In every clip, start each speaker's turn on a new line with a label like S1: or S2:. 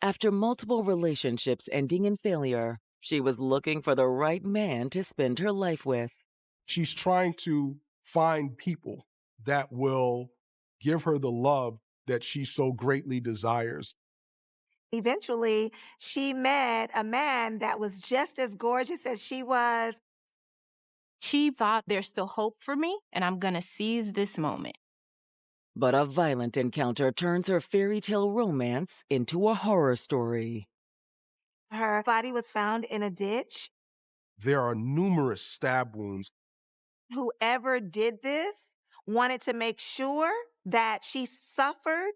S1: After multiple relationships ending in failure, she was looking for the right man to spend her life with.
S2: She's trying to find people that will give her the love that she so greatly desires.
S3: Eventually, she met a man that was just as gorgeous as she was.
S4: She thought there's still hope for me, and I'm gonna seize this moment.
S1: But a violent encounter turns her fairy tale romance into a horror story.
S3: Her body was found in a ditch.
S2: There are numerous stab wounds.
S3: Whoever did this wanted to make sure that she suffered.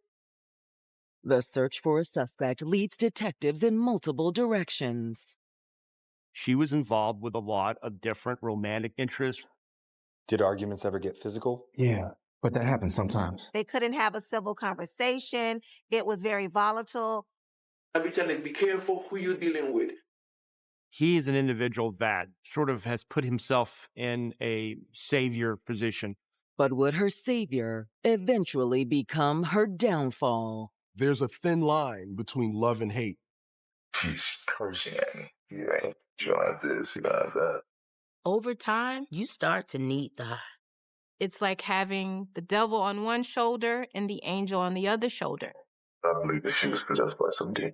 S1: The search for a suspect leads detectives in multiple directions.
S5: She was involved with a lot of different romantic interests.
S6: Did arguments ever get physical?
S7: Yeah, but that happens sometimes.
S3: They couldn't have a civil conversation. It was very volatile.
S8: I be telling, be careful who you're dealing with.
S5: He is an individual that sort of has put himself in a savior position.
S1: But would her savior eventually become her downfall?
S2: There's a thin line between love and hate.
S9: She's cursing at me. You ain't like this, you like that.
S10: Over time, you start to need the.
S4: It's like having the devil on one shoulder and the angel on the other shoulder.
S9: I believe that she was possessed by some demon.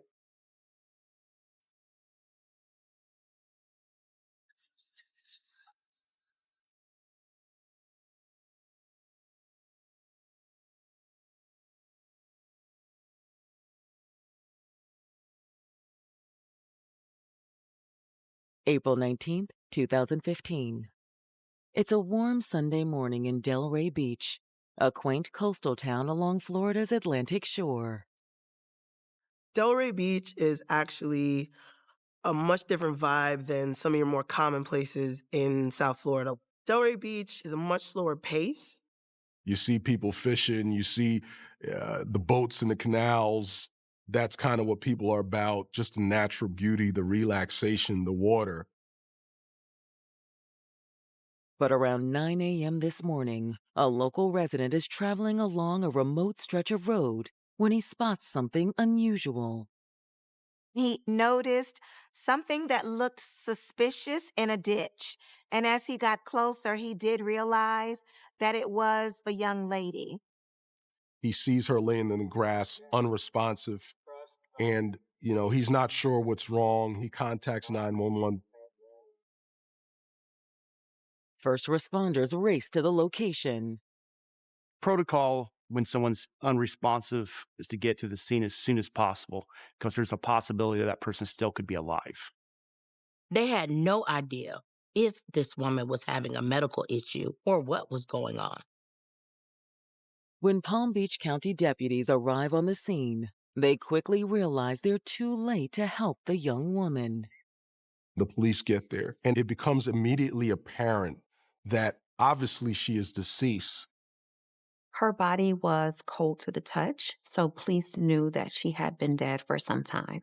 S1: April 19th, 2015. It's a warm Sunday morning in Delray Beach, a quaint coastal town along Florida's Atlantic shore.
S11: Delray Beach is actually a much different vibe than some of your more common places in South Florida. Delray Beach is a much slower pace.
S2: You see people fishing, you see the boats in the canals. That's kind of what people are about, just the natural beauty, the relaxation, the water.
S1: But around 9 a.m. this morning, a local resident is traveling along a remote stretch of road when he spots something unusual.
S3: He noticed something that looked suspicious in a ditch. And as he got closer, he did realize that it was a young lady.
S2: He sees her laying in the grass, unresponsive, and, he's not sure what's wrong. He contacts 911.
S1: First responders race to the location.
S5: Protocol when someone's unresponsive is to get to the scene as soon as possible because there's a possibility that person still could be alive.
S10: They had no idea if this woman was having a medical issue or what was going on.
S1: When Palm Beach County deputies arrive on the scene, they quickly realize they're too late to help the young woman.
S2: The police get there, and it becomes immediately apparent that obviously she is deceased.
S12: Her body was cold to the touch, so police knew that she had been dead for some time.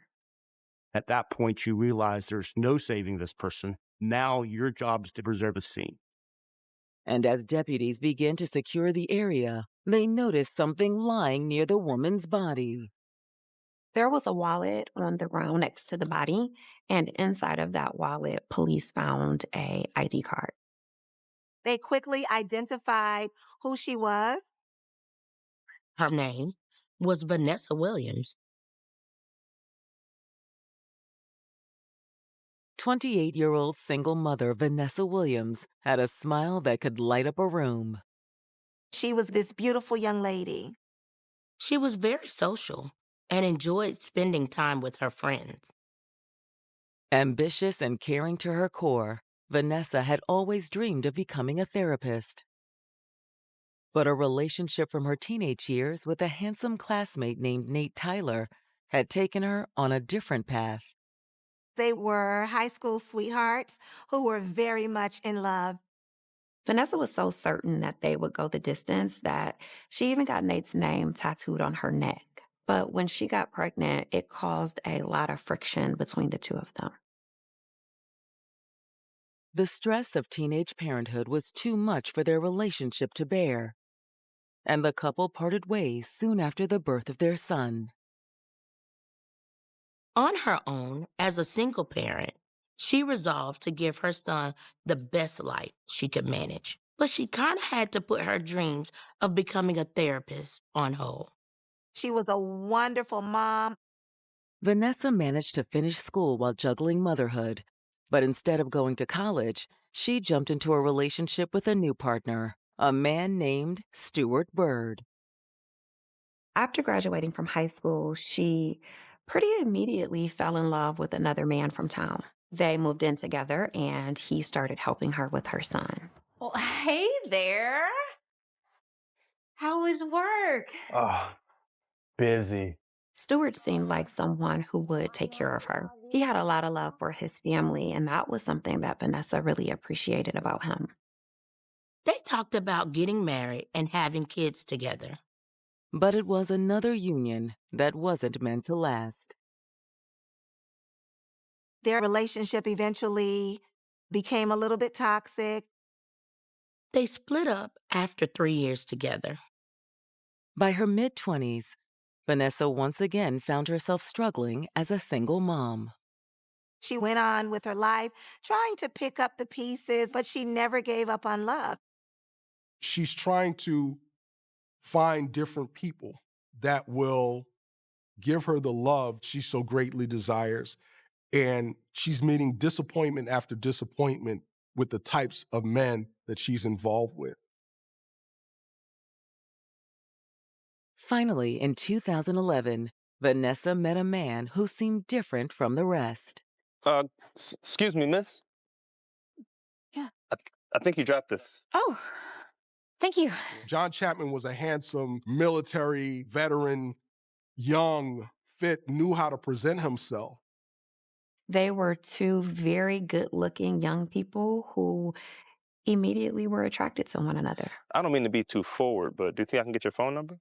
S5: At that point, you realize there's no saving this person. Now your job is to preserve a scene.
S1: And as deputies begin to secure the area, they notice something lying near the woman's body.
S12: There was a wallet on the ground next to the body, and inside of that wallet, police found an ID card.
S3: They quickly identified who she was.
S10: Her name was Vanessa Williams.
S1: 28-year-old single mother Vanessa Williams had a smile that could light up a room.
S3: She was this beautiful young lady.
S10: She was very social and enjoyed spending time with her friends.
S1: Ambitious and caring to her core, Vanessa had always dreamed of becoming a therapist. But a relationship from her teenage years with a handsome classmate named Nate Tyler had taken her on a different path.
S3: They were high school sweethearts who were very much in love.
S12: Vanessa was so certain that they would go the distance that she even got Nate's name tattooed on her neck. But when she got pregnant, it caused a lot of friction between the two of them.
S1: The stress of teenage parenthood was too much for their relationship to bear, and the couple parted ways soon after the birth of their son.
S10: On her own, as a single parent, she resolved to give her son the best life she could manage. But she kind of had to put her dreams of becoming a therapist on hold.
S3: She was a wonderful mom.
S1: Vanessa managed to finish school while juggling motherhood, but instead of going to college, she jumped into a relationship with a new partner, a man named Stuart Bird.
S12: After graduating from high school, she pretty immediately fell in love with another man from town. They moved in together, and he started helping her with her son.
S13: Well, hey there. How was work?
S14: Oh, busy.
S12: Stuart seemed like someone who would take care of her. He had a lot of love for his family, and that was something that Vanessa really appreciated about him.
S10: They talked about getting married and having kids together.
S1: But it was another union that wasn't meant to last.
S3: Their relationship eventually became a little bit toxic.
S10: They split up after 3 years together.
S1: By her mid-20s, Vanessa once again found herself struggling as a single mom.
S3: She went on with her life, trying to pick up the pieces, but she never gave up on love.
S2: She's trying to find different people that will give her the love she so greatly desires. And she's meeting disappointment after disappointment with the types of men that she's involved with.
S1: Finally, in 2011, Vanessa met a man who seemed different from the rest.
S14: Excuse me, miss?
S13: Yeah.
S14: I think you dropped this.
S13: Oh, thank you.
S2: John Chapman was a handsome military veteran, young, fit, knew how to present himself.
S12: They were two very good-looking young people who immediately were attracted to one another.
S14: I don't mean to be too forward, but do you think I can get your phone number?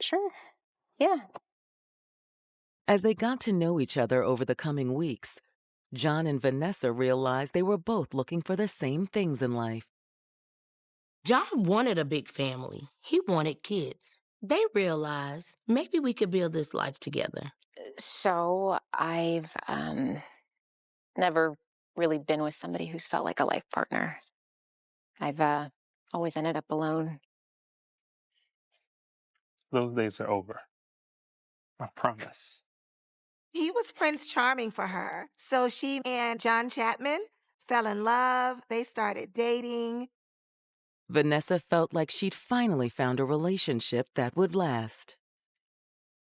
S13: Sure. Yeah.
S1: As they got to know each other over the coming weeks, John and Vanessa realized they were both looking for the same things in life.
S10: John wanted a big family. He wanted kids. They realized maybe we could build this life together.
S13: So I've never really been with somebody who's felt like a life partner. I've always ended up alone.
S14: Those days are over. I promise.
S3: He was Prince Charming for her. So she and John Chapman fell in love. They started dating.
S1: Vanessa felt like she'd finally found a relationship that would last.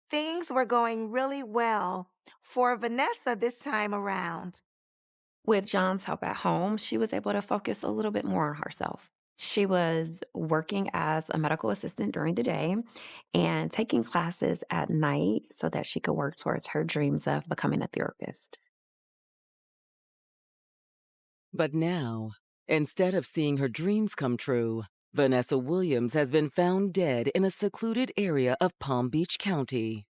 S3: Things were going really well for Vanessa this time around.
S12: With John's help at home, she was able to focus a little bit more on herself. She was working as a medical assistant during the day and taking classes at night so that she could work towards her dreams of becoming a therapist.
S1: But now, instead of seeing her dreams come true, Vanessa Williams has been found dead in a secluded area of Palm Beach County.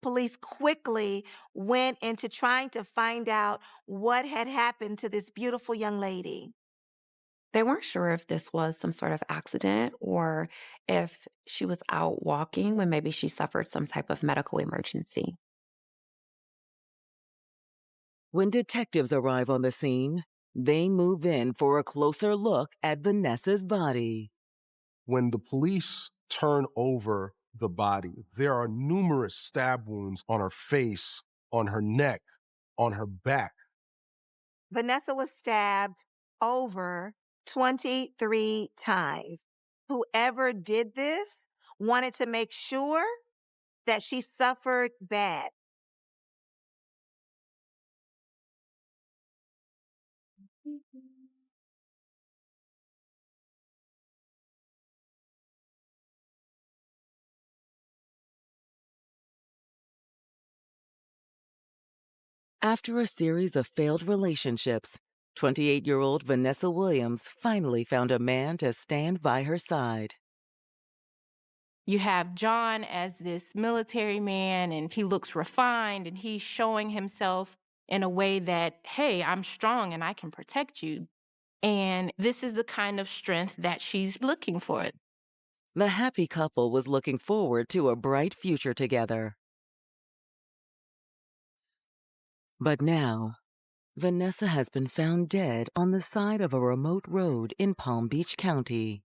S3: Police quickly went into trying to find out what had happened to this beautiful young lady.
S12: They weren't sure if this was some sort of accident or if she was out walking when maybe she suffered some type of medical emergency.
S1: When detectives arrive on the scene, they move in for a closer look at Vanessa's body.
S2: When the police turn over the body, there are numerous stab wounds on her face, on her neck, on her back.
S3: Vanessa was stabbed over 23 times. Whoever did this wanted to make sure that she suffered bad.
S1: After a series of failed relationships, 28-year-old Vanessa Williams finally found a man to stand by her side.
S4: You have John as this military man, and he looks refined, and he's showing himself in a way that, hey, I'm strong and I can protect you. And this is the kind of strength that she's looking for.
S1: The happy couple was looking forward to a bright future together. But now, Vanessa has been found dead on the side of a remote road in Palm Beach County.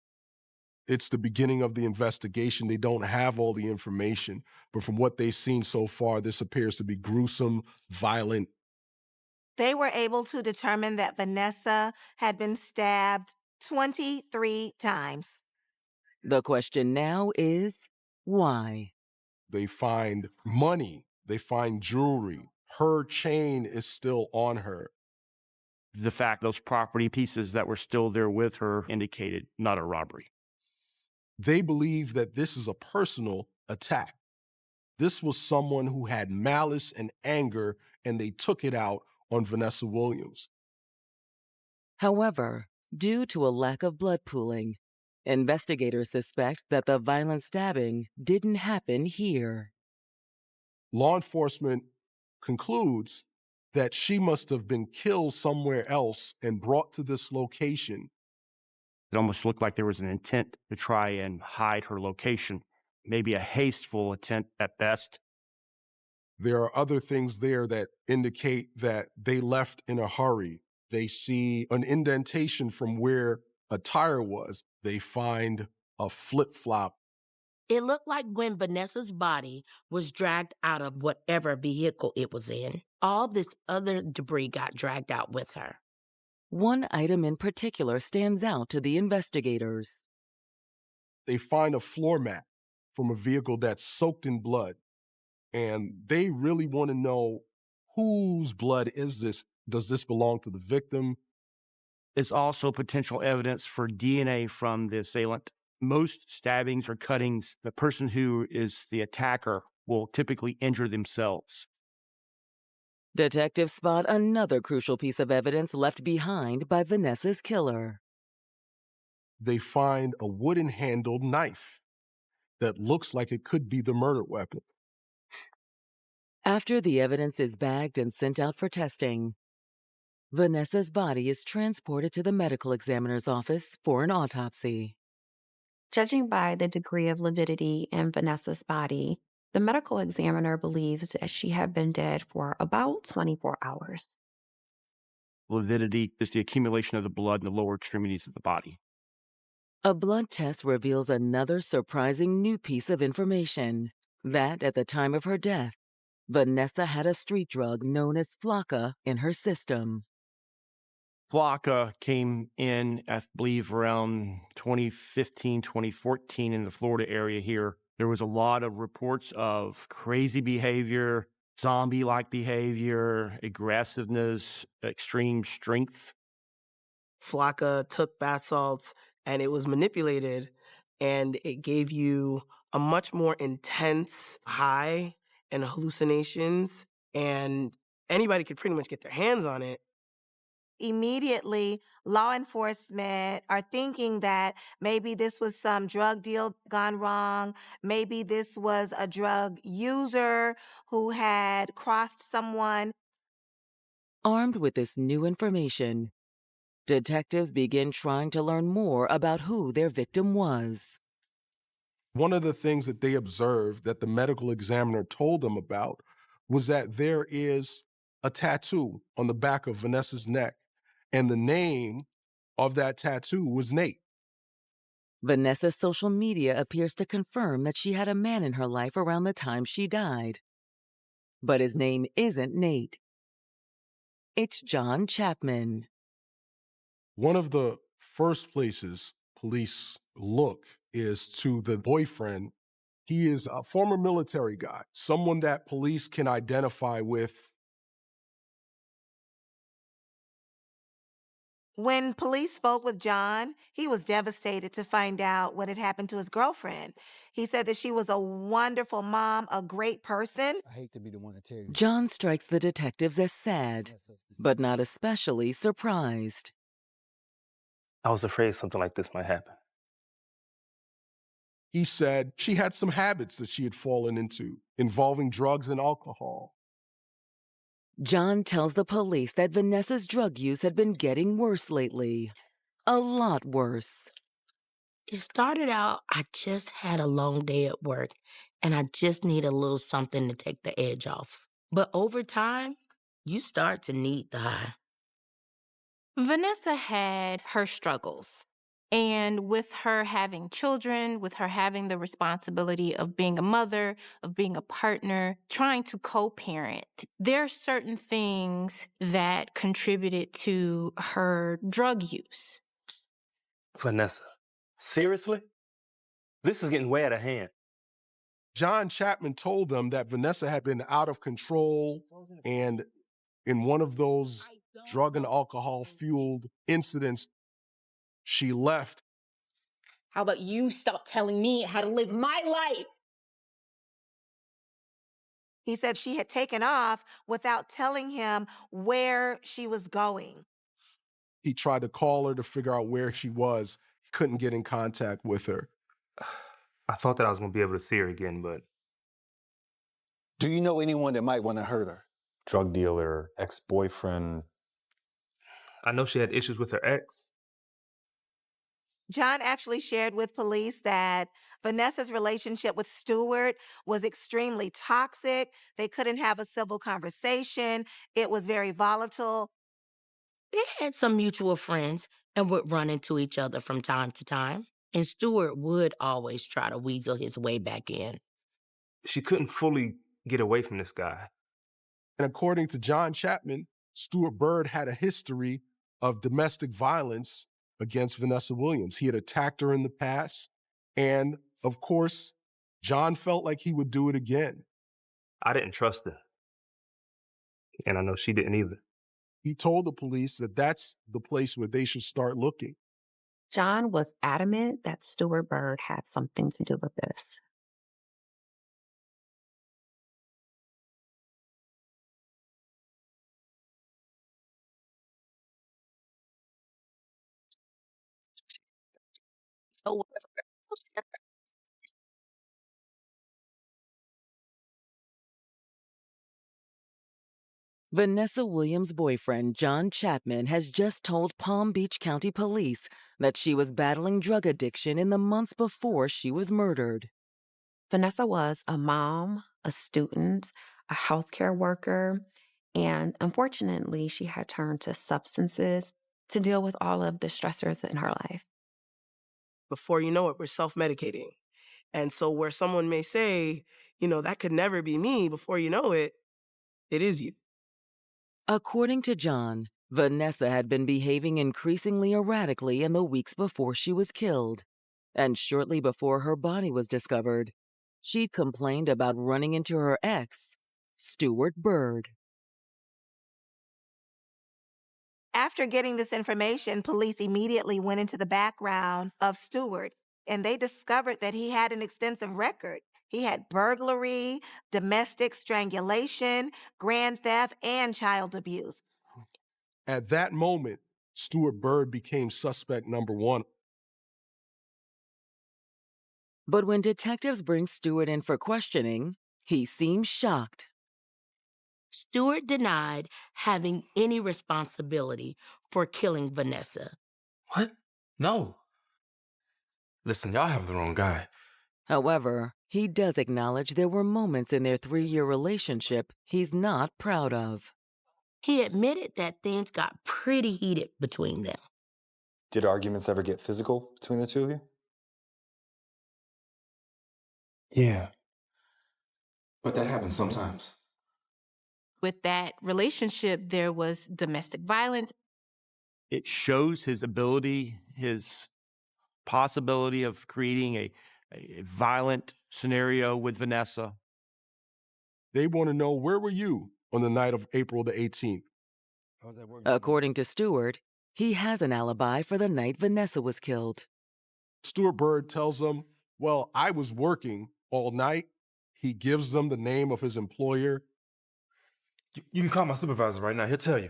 S2: It's the beginning of the investigation. They don't have all the information, but from what they've seen so far, this appears to be gruesome, violent.
S3: They were able to determine that Vanessa had been stabbed 23 times.
S1: The question now is, why?
S2: They find money. They find jewelry. Her chain is still on her.
S5: The fact those property pieces that were still there with her indicated not a robbery.
S2: They believe that this is a personal attack. This was someone who had malice and anger, and they took it out on Vanessa Williams.
S1: However, due to a lack of blood pooling, investigators suspect that the violent stabbing didn't happen here.
S2: Law enforcement concludes that she must have been killed somewhere else and brought to this location.
S5: It almost looked like there was an intent to try and hide her location, maybe a hasteful attempt at best.
S2: There are other things there that indicate that they left in a hurry. They see an indentation from where a tire was. They find a flip-flop.
S10: It looked like when Vanessa's body was dragged out of whatever vehicle it was in, all this other debris got dragged out with her.
S1: One item in particular stands out to the investigators.
S2: They find a floor mat from a vehicle that's soaked in blood, and they really want to know whose blood is this? Does this belong to the victim?
S5: It's also potential evidence for DNA from the assailant. Most stabbings or cuttings, the person who is the attacker will typically injure themselves.
S1: Detectives spot another crucial piece of evidence left behind by Vanessa's killer.
S2: They find a wooden-handled knife that looks like it could be the murder weapon.
S1: After the evidence is bagged and sent out for testing, Vanessa's body is transported to the medical examiner's office for an autopsy.
S12: Judging by the degree of lividity in Vanessa's body, the medical examiner believes that she had been dead for about 24 hours.
S5: Lividity is the accumulation of the blood in the lower extremities of the body.
S1: A blood test reveals another surprising new piece of information, that at the time of her death, Vanessa had a street drug known as Flocka in her system.
S5: Flocka came in, I believe, around 2015, 2014 in the Florida area here. There was a lot of reports of crazy behavior, zombie-like behavior, aggressiveness, extreme strength.
S11: Flocka took bath salts and it was manipulated, and it gave you a much more intense high and hallucinations, and anybody could pretty much get their hands on it.
S3: Immediately, law enforcement are thinking that maybe this was some drug deal gone wrong. Maybe this was a drug user who had crossed someone.
S1: Armed with this new information, detectives begin trying to learn more about who their victim was.
S2: One of the things that they observed that the medical examiner told them about was that there is a tattoo on the back of Vanessa's neck, and the name of that tattoo was Nate.
S1: Vanessa's social media appears to confirm that she had a man in her life around the time she died. But his name isn't Nate. It's John Chapman.
S2: One of the first places police look is to the boyfriend. He is a former military guy, someone that police can identify with.
S3: When police spoke with John, he was devastated to find out what had happened to his girlfriend. He said that she was a wonderful mom, a great person.
S15: I hate to be the one to tell you.
S1: John strikes the detectives as sad, but not especially surprised.
S9: I was afraid something like this might happen.
S2: He said she had some habits that she had fallen into, involving drugs and alcohol.
S1: John tells the police that Vanessa's drug use had been getting worse lately. A lot worse.
S10: It started out, I just had a long day at work and I just need a little something to take the edge off. But over time, you start to need the high.
S4: Vanessa had her struggles. And with her having children, with her having the responsibility of being a mother, of being a partner, trying to co-parent, there are certain things that contributed to her drug use.
S15: Vanessa, seriously? This is getting way out of hand.
S2: John Chapman told them that Vanessa had been out of control and in one of those drug and alcohol fueled incidents, she left.
S16: How about you stop telling me how to live my life?
S3: He said she had taken off without telling him where she was going.
S2: He tried to call her to figure out where she was. He couldn't get in contact with her.
S15: I thought that I was going to be able to see her again, but...
S6: Do you know anyone that might want to hurt her? Drug dealer, ex-boyfriend?
S15: I know she had issues with her ex.
S3: John actually shared with police that Vanessa's relationship with Stewart was extremely toxic. They couldn't have a civil conversation. It was very volatile.
S10: They had some mutual friends and would run into each other from time to time. And Stewart would always try to weasel his way back in.
S15: She couldn't fully get away from this guy.
S2: And according to John Chapman, Stewart Bird had a history of domestic violence against Vanessa Williams. He had attacked her in the past. And of course, John felt like he would do it again.
S15: I didn't trust her. And I know she didn't either.
S2: He told the police that that's the place where they should start looking.
S12: John was adamant that Stewart Bird had something to do with this.
S1: Vanessa Williams' boyfriend, John Chapman, has just told Palm Beach County Police that she was battling drug addiction in the months before she was murdered.
S12: Vanessa was a mom, a student, a healthcare worker, and unfortunately, she had turned to substances to deal with all of the stressors in her life.
S11: Before you know it, we're self-medicating. And so where someone may say, that could never be me, before you know it, it is you.
S1: According to John, Vanessa had been behaving increasingly erratically in the weeks before she was killed. And shortly before her body was discovered, she'd complained about running into her ex, Stewart Bird.
S3: After getting this information, police immediately went into the background of Stewart, and they discovered that he had an extensive record. He had burglary, domestic strangulation, grand theft, and child abuse.
S2: At that moment, Stewart Bird became suspect number one.
S1: But when detectives bring Stewart in for questioning, he seems shocked.
S10: Stewart denied having any responsibility for killing Vanessa.
S15: What? No. Listen, y'all have the wrong guy.
S1: However, he does acknowledge there were moments in their 3-year relationship he's not proud of.
S10: He admitted that things got pretty heated between them.
S6: Did arguments ever get physical between the two of you?
S7: Yeah. But that happens sometimes.
S4: With that relationship, there was domestic violence.
S5: It shows his ability, his possibility of creating a violent scenario with Vanessa.
S2: They want to know, where were you on the night of April the 18th?
S1: According to Stewart, he has an alibi for the night Vanessa was killed.
S2: Stewart Bird tells them, well, I was working all night. He gives them the name of his employer.
S7: You can call my supervisor right now. He'll tell you.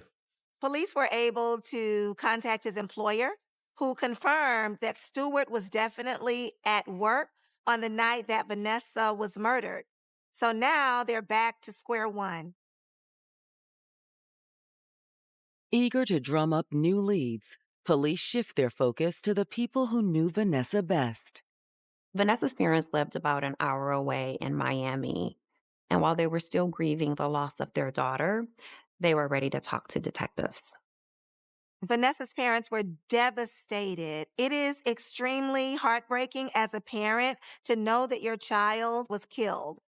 S3: Police were able to contact his employer, who confirmed that Stewart was definitely at work on the night that Vanessa was murdered. So now they're back to square one.
S1: Eager to drum up new leads, police shift their focus to the people who knew Vanessa best.
S12: Vanessa's parents lived about an hour away in Miami. And while they were still grieving the loss of their daughter, they were ready to talk to detectives.
S3: Vanessa's parents were devastated. It is extremely heartbreaking as a parent to know that your child was killed.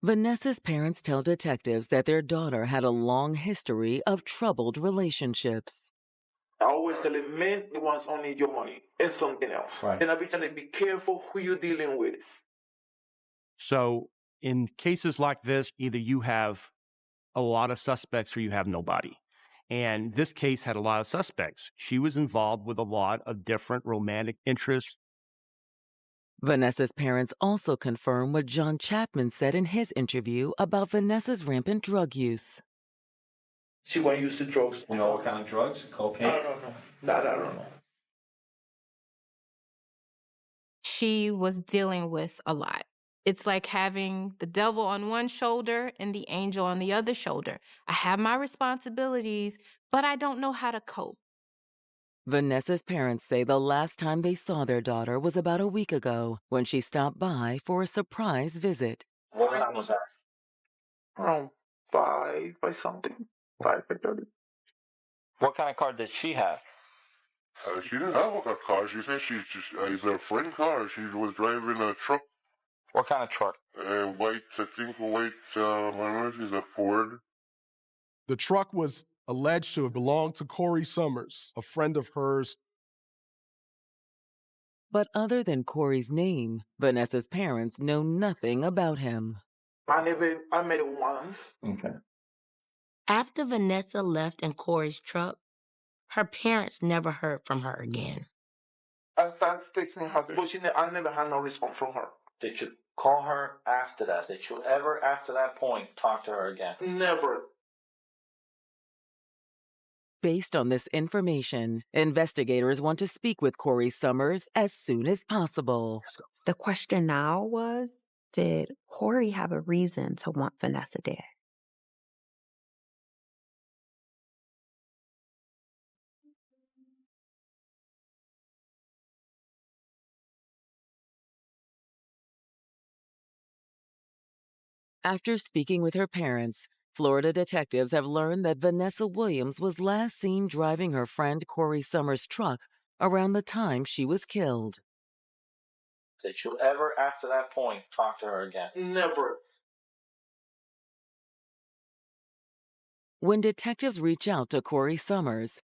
S1: Vanessa's parents tell detectives that their daughter had a long history of troubled relationships.
S8: I always tell them, men wants only your money and something else.
S5: Right.
S8: And I be telling them, be careful who you're dealing with.
S5: So in cases like this, either you have a lot of suspects or you have nobody. And this case had a lot of suspects. She was involved with a lot of different romantic interests.
S1: Vanessa's parents also confirm what John Chapman said in his interview about Vanessa's rampant drug use.
S8: She went use the drugs.
S17: You know what kind of drugs? Cocaine?
S8: I don't know. That I don't know.
S4: She was dealing with a lot. It's like having the devil on one shoulder and the angel on the other shoulder. I have my responsibilities, but I don't know how to cope.
S1: Vanessa's parents say the last time they saw their daughter was about a week ago when she stopped by for a surprise visit.
S17: What time was that?
S8: Around 5 by something. 5:30.
S17: What kind of car did she have?
S9: She didn't have a car. She said it's a friend car. She was driving a truck.
S17: What kind of truck?
S9: White, I think white, I don't know, she's a Ford.
S2: The truck was alleged to have belonged to Corey Summers, a friend of hers.
S1: But other than Corey's name, Vanessa's parents know nothing about him.
S8: I met it once.
S17: Okay.
S10: After Vanessa left in Corey's truck, her parents never heard from her again.
S8: I started texting her, but I never had no response from her.
S17: Did you call her after that? Did you ever, after that point, talk to her again?
S8: Never.
S1: Based on this information, investigators want to speak with Corey Summers as soon as possible.
S12: The question now was, did Corey have a reason to want Vanessa dead?
S1: After speaking with her parents, Florida detectives have learned that Vanessa Williams was last seen driving her friend Corey Summers' truck around the time she was killed.
S17: Did you ever, after that point, talk to her again?
S8: Never.
S1: When detectives reach out to Corey Summers,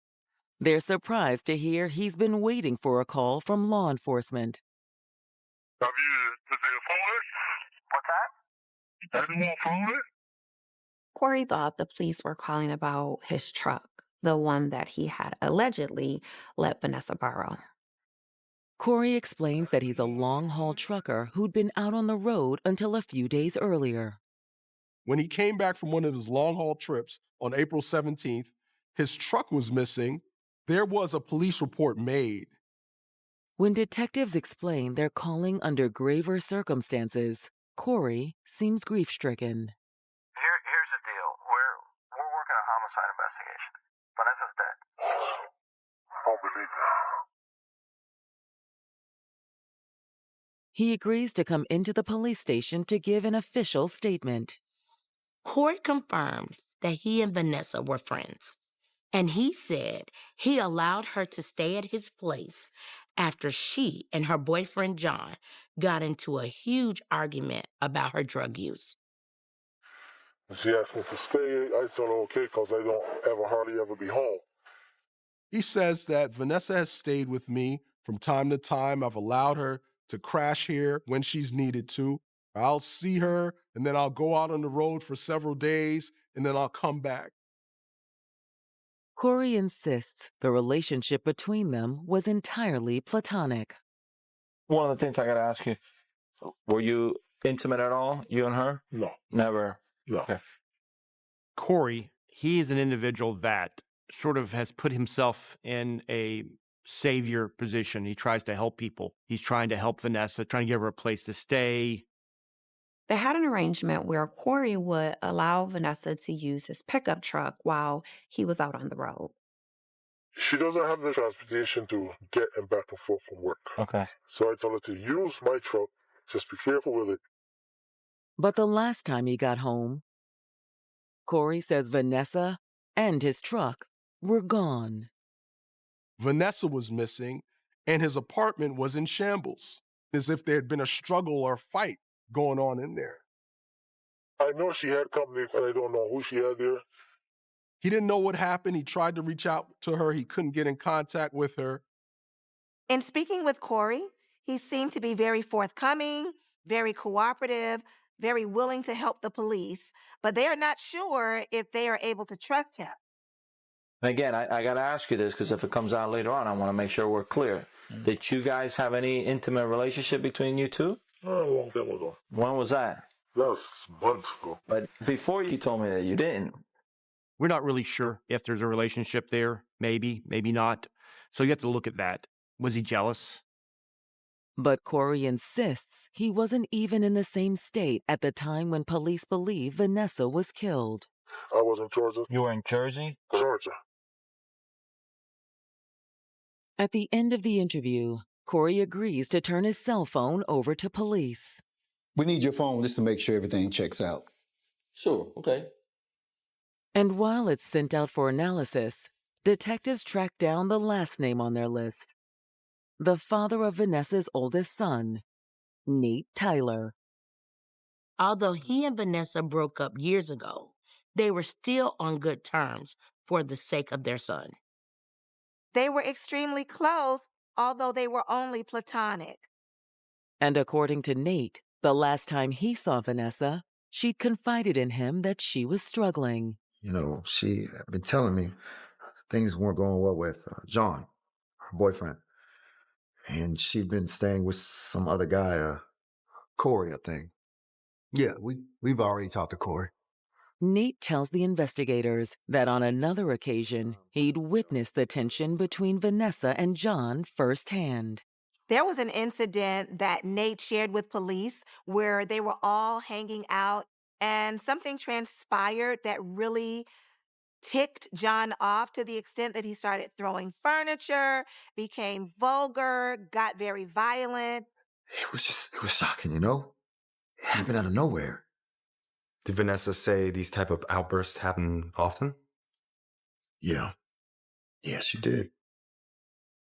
S1: they're surprised to hear he's been waiting for a call from law enforcement.
S9: Have you, did they phone it?
S17: What's that?
S9: Anyone phone it?
S12: Corey thought the police were calling about his truck, the one that he had allegedly let Vanessa borrow.
S1: Corey explains that he's a long-haul trucker who'd been out on the road until a few days earlier.
S2: When he came back from one of his long-haul trips on April 17th, his truck was missing. There was a police report made.
S1: When detectives explain they're calling under graver circumstances, Corey seems grief-stricken.
S17: Here's the deal. We're working a homicide investigation. Vanessa's dead.
S9: I don't believe it.
S1: He agrees to come into the police station to give an official statement.
S10: Corey confirmed that he and Vanessa were friends, and he said he allowed her to stay at his place after she and her boyfriend John got into a huge argument about her drug use.
S9: She asked me to stay. I told her okay because I don't hardly ever be home.
S2: He says that Vanessa has stayed with me from time to time. I've allowed her to crash here when she's needed to. I'll see her, and then I'll go out on the road for several days, and then I'll come back.
S1: Corey insists the relationship between them was entirely platonic.
S17: One of the things I got to ask you, were you intimate at all, you and her?
S9: No.
S17: Never?
S9: No.
S17: Okay.
S5: Corey, he is an individual that sort of has put himself in a savior position. He tries to help people. He's trying to help Vanessa, trying to give her a place to stay.
S12: They had an arrangement where Corey would allow Vanessa to use his pickup truck while he was out on the road.
S9: She doesn't have the transportation to get and back and forth from work.
S17: Okay.
S9: So I told her to use my truck. Just be careful with it.
S1: But the last time he got home, Corey says Vanessa and his truck were gone.
S2: Vanessa was missing, and his apartment was in shambles, as if there had been a struggle or fight going on in there.
S9: I know she had company, but I don't know who she had there.
S2: He didn't know what happened. He tried to reach out to her. He couldn't get in contact with her.
S3: In speaking with Corey, he seemed to be very forthcoming, very cooperative, very willing to help the police, but they are not sure if they are able to trust him.
S17: And again, I got to ask you this because if it comes out later on, I want to make sure we're clear. Did you guys have any intimate relationship between you two?
S9: Oh, a long time ago.
S17: When was that?
S9: That was months ago.
S17: But before you told me that you didn't.
S5: We're not really sure if there's a relationship there. Maybe, maybe not. So you have to look at that. Was he jealous?
S1: But Corey insists he wasn't even in the same state at the time when police believe Vanessa was killed.
S9: I was in Georgia.
S17: You were in Jersey?
S9: Georgia.
S1: At the end of the interview, Corey agrees to turn his cell phone over to police.
S6: We need your phone just to make sure everything checks out.
S18: Sure, okay.
S1: And while it's sent out for analysis, detectives track down the last name on their list. The father of Vanessa's oldest son, Nate Tyler.
S10: Although he and Vanessa broke up years ago, they were still on good terms for the sake of their son.
S3: They were extremely close, although they were only platonic.
S1: And according to Nate, the last time he saw Vanessa, she'd confided in him that she was struggling.
S19: You know, she had been telling me things weren't going well with John, her boyfriend. And she'd been staying with some other guy, Corey, I think.
S20: Yeah, we've already talked to Corey.
S1: Nate tells the investigators that on another occasion, he'd witnessed the tension between Vanessa and John firsthand.
S3: There was an incident that Nate shared with police where they were all hanging out and something transpired that really ticked John off to the extent that he started throwing furniture, became vulgar, got very violent.
S19: It was shocking, you know? It happened out of nowhere.
S7: Did Vanessa say these type of outbursts happen often?
S19: Yeah. Yeah, she did.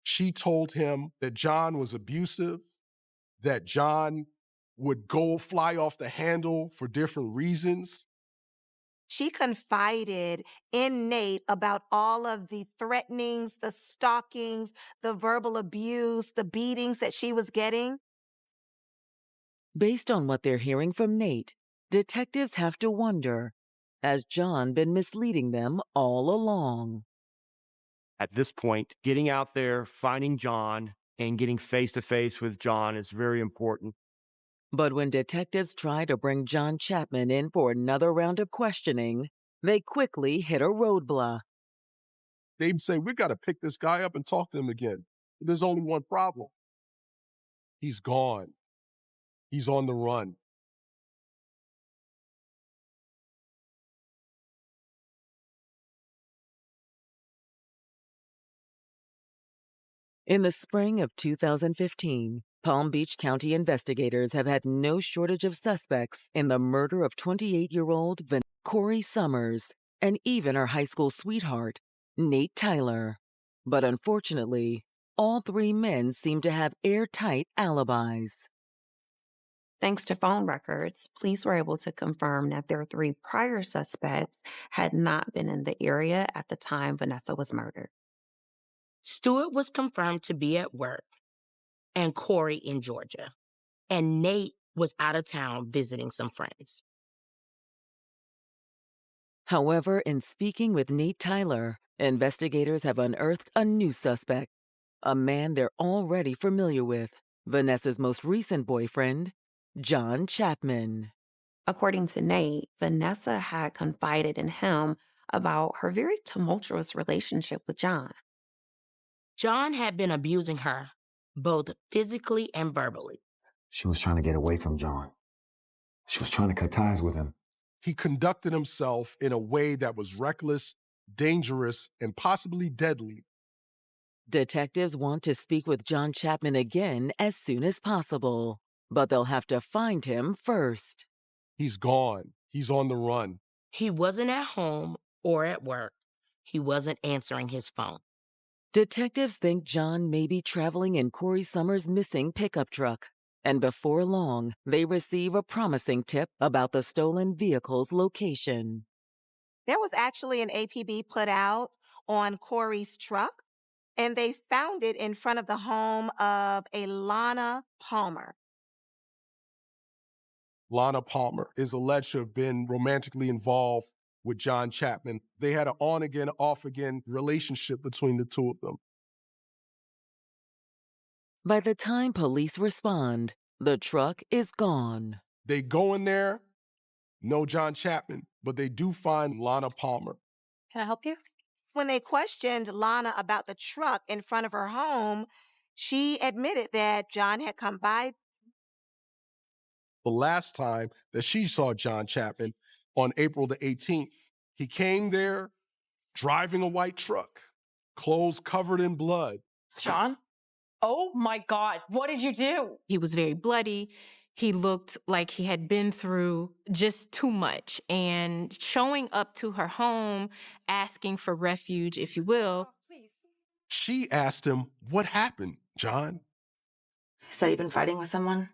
S2: She told him that John was abusive, that John would go fly off the handle for different reasons.
S3: She confided in Nate about all of the threatenings, the stalkings, the verbal abuse, the beatings that she was getting.
S1: Based on what they're hearing from Nate, detectives have to wonder, has John been misleading them all along?
S5: At this point, getting out there, finding John, and getting face-to-face with John is very important.
S1: But when detectives try to bring John Chapman in for another round of questioning, they quickly hit a roadblock.
S2: They'd say, we got to pick this guy up and talk to him again. But there's only one problem. He's gone. He's on the run.
S1: In the spring of 2015, Palm Beach County investigators have had no shortage of suspects in the murder of 28-year-old Corey Summers and even her high school sweetheart, Nate Tyler. But unfortunately, all three men seem to have airtight alibis.
S12: Thanks to phone records, police were able to confirm that their three prior suspects had not been in the area at the time Vanessa was murdered.
S10: Stewart was confirmed to be at work and Corey in Georgia, and Nate was out of town visiting some friends.
S1: However, in speaking with Nate Tyler, investigators have unearthed a new suspect, a man they're already familiar with, Vanessa's most recent boyfriend, John Chapman.
S12: According to Nate, Vanessa had confided in him about her very tumultuous relationship with John.
S10: John had been abusing her, both physically and verbally.
S19: She was trying to get away from John. She was trying to cut ties with him.
S2: He conducted himself in a way that was reckless, dangerous, and possibly deadly
S1: Detectives want to speak with John Chapman again as soon as possible, but they'll have to find him first.
S2: He's gone. He's on the run.
S10: He wasn't at home or at work. He wasn't answering his phone.
S1: Detectives think John may be traveling in Corey Summers' missing pickup truck, and before long, they receive a promising tip about the stolen vehicle's location.
S3: There was actually an APB put out on Corey's truck, and they found it in front of the home of a Lana Palmer.
S2: Lana Palmer is alleged to have been romantically involved with John Chapman. They had an on-again, off-again relationship between the two of them.
S1: By the time police respond, the truck is gone.
S2: They go in there, no John Chapman, but they do find Lana Palmer.
S16: Can I help you?
S3: When they questioned Lana about the truck in front of her home, she admitted that John had come by.
S2: The last time that she saw John Chapman on April the 18th, he came there driving a white truck, clothes covered in blood.
S16: John? Oh my God, what did you do?
S4: He was very bloody. He looked like he had been through just too much. And showing up to her home, asking for refuge, if you will.
S2: She asked him, "What happened, John?"
S18: He said he'd been fighting with someone.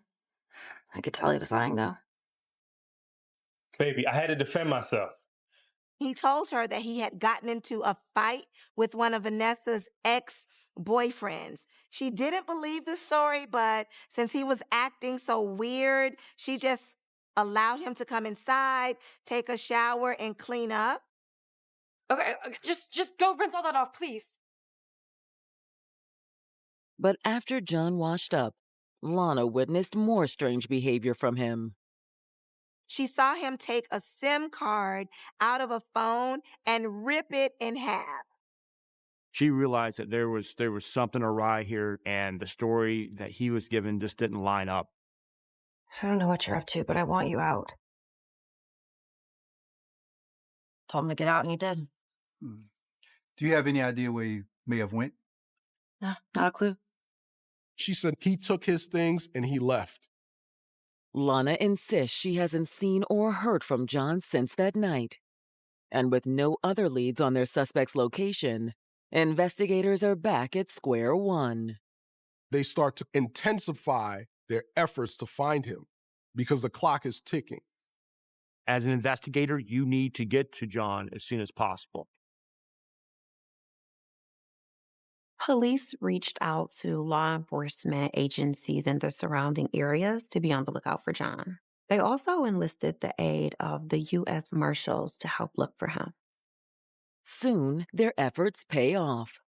S18: I could tell he was lying, though.
S15: Baby, I had to defend myself.
S3: He told her that he had gotten into a fight with one of Vanessa's ex-boyfriends. She didn't believe the story, but since he was acting so weird, she just allowed him to come inside, take a shower, and clean up.
S16: Okay, just go rinse all that off, please.
S1: But after John washed up, Lana witnessed more strange behavior from him.
S3: She saw him take a SIM card out of a phone and rip it in half.
S5: She realized that there was something awry here, and the story that he was given just didn't line up.
S18: I don't know what you're up to, but I want you out. Told him to get out, and he did.
S20: Do you have any idea where he may have went?
S18: No, not a clue.
S2: She said he took his things and he left.
S1: Lana insists she hasn't seen or heard from John since that night. And with no other leads on their suspect's location, investigators are back at square one.
S2: They start to intensify their efforts to find him because the clock is ticking.
S5: As an investigator, you need to get to John as soon as possible.
S12: Police reached out to law enforcement agencies in the surrounding areas to be on the lookout for John. They also enlisted the aid of the U.S. Marshals to help look for him.
S1: Soon, their efforts pay off.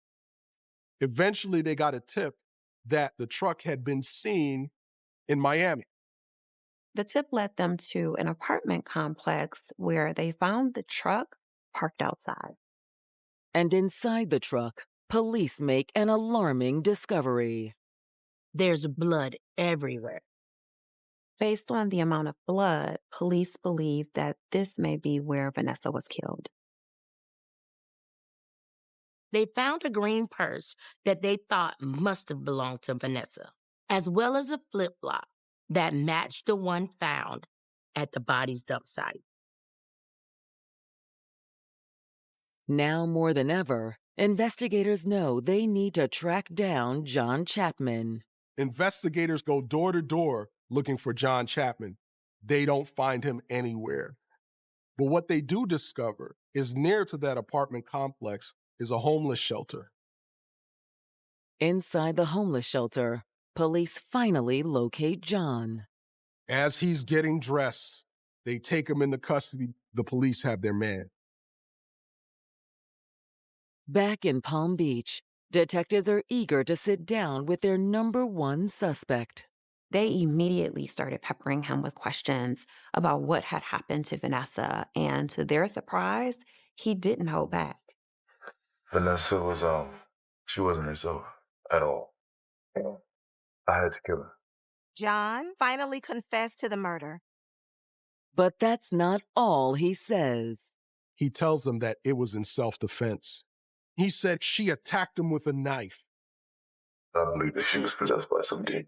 S2: Eventually, they got a tip that the truck had been seen in Miami.
S12: The tip led them to an apartment complex where they found the truck parked outside.
S1: And inside the truck, police make an alarming discovery.
S10: There's blood everywhere.
S12: Based on the amount of blood, police believe that this may be where Vanessa was killed.
S10: They found a green purse that they thought must have belonged to Vanessa, as well as a flip-flop that matched the one found at the body's dump site.
S1: Now more than ever, investigators know they need to track down John Chapman.
S2: Investigators go door to door looking for John Chapman. They don't find him anywhere. But what they do discover is near to that apartment complex is a homeless shelter.
S1: Inside the homeless shelter, police finally locate John.
S2: As he's getting dressed, they take him into custody. The police have their man.
S1: Back in Palm Beach, detectives are eager to sit down with their number one suspect.
S12: They immediately started peppering him with questions about what had happened to Vanessa, and to their surprise, he didn't hold back.
S9: Vanessa was, she wasn't herself at all. I had to kill her.
S3: John finally confessed to the murder.
S1: But that's not all he says.
S2: He tells them that it was in self-defense. He said she attacked him with a knife
S9: I believe that she was possessed by some demon.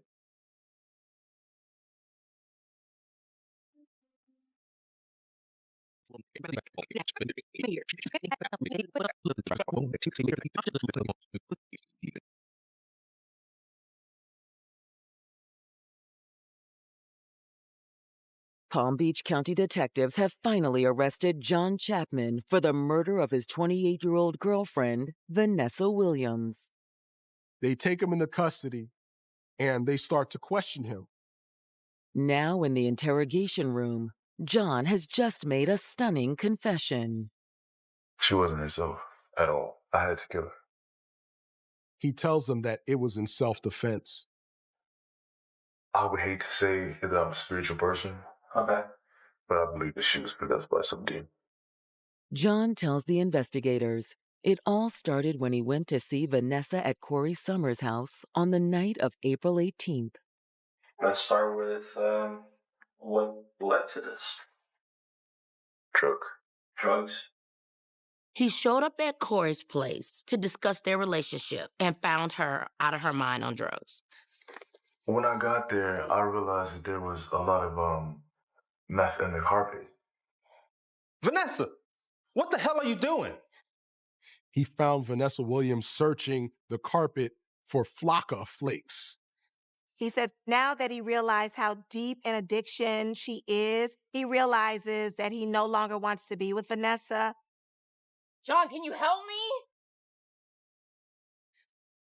S1: Palm Beach County detectives have finally arrested John Chapman for the murder of his 28-year-old girlfriend, Vanessa Williams.
S2: They take him into custody and they start to question him.
S1: Now in the interrogation room, John has just made a stunning confession.
S9: She wasn't herself at all. I had to kill her.
S2: He tells them that it was in self-defense.
S9: I would hate to say that I'm a spiritual person. Okay. But I believe that she was possessed by some demon.
S1: John tells the investigators it all started when he went to see Vanessa at Corey Summers' house on the night of April 18th.
S15: Let's start with what led to this. Drugs.
S10: He showed up at Corey's place to discuss their relationship and found her out of her mind on drugs.
S9: When I got there, I realized that there was a lot of meth in the carpet.
S15: Vanessa, what the hell are you doing?
S2: He found Vanessa Williams searching the carpet for Flocka flakes.
S3: He said now that he realized how deep in addiction she is, he realizes that he no longer wants to be with Vanessa.
S16: John, can you help me?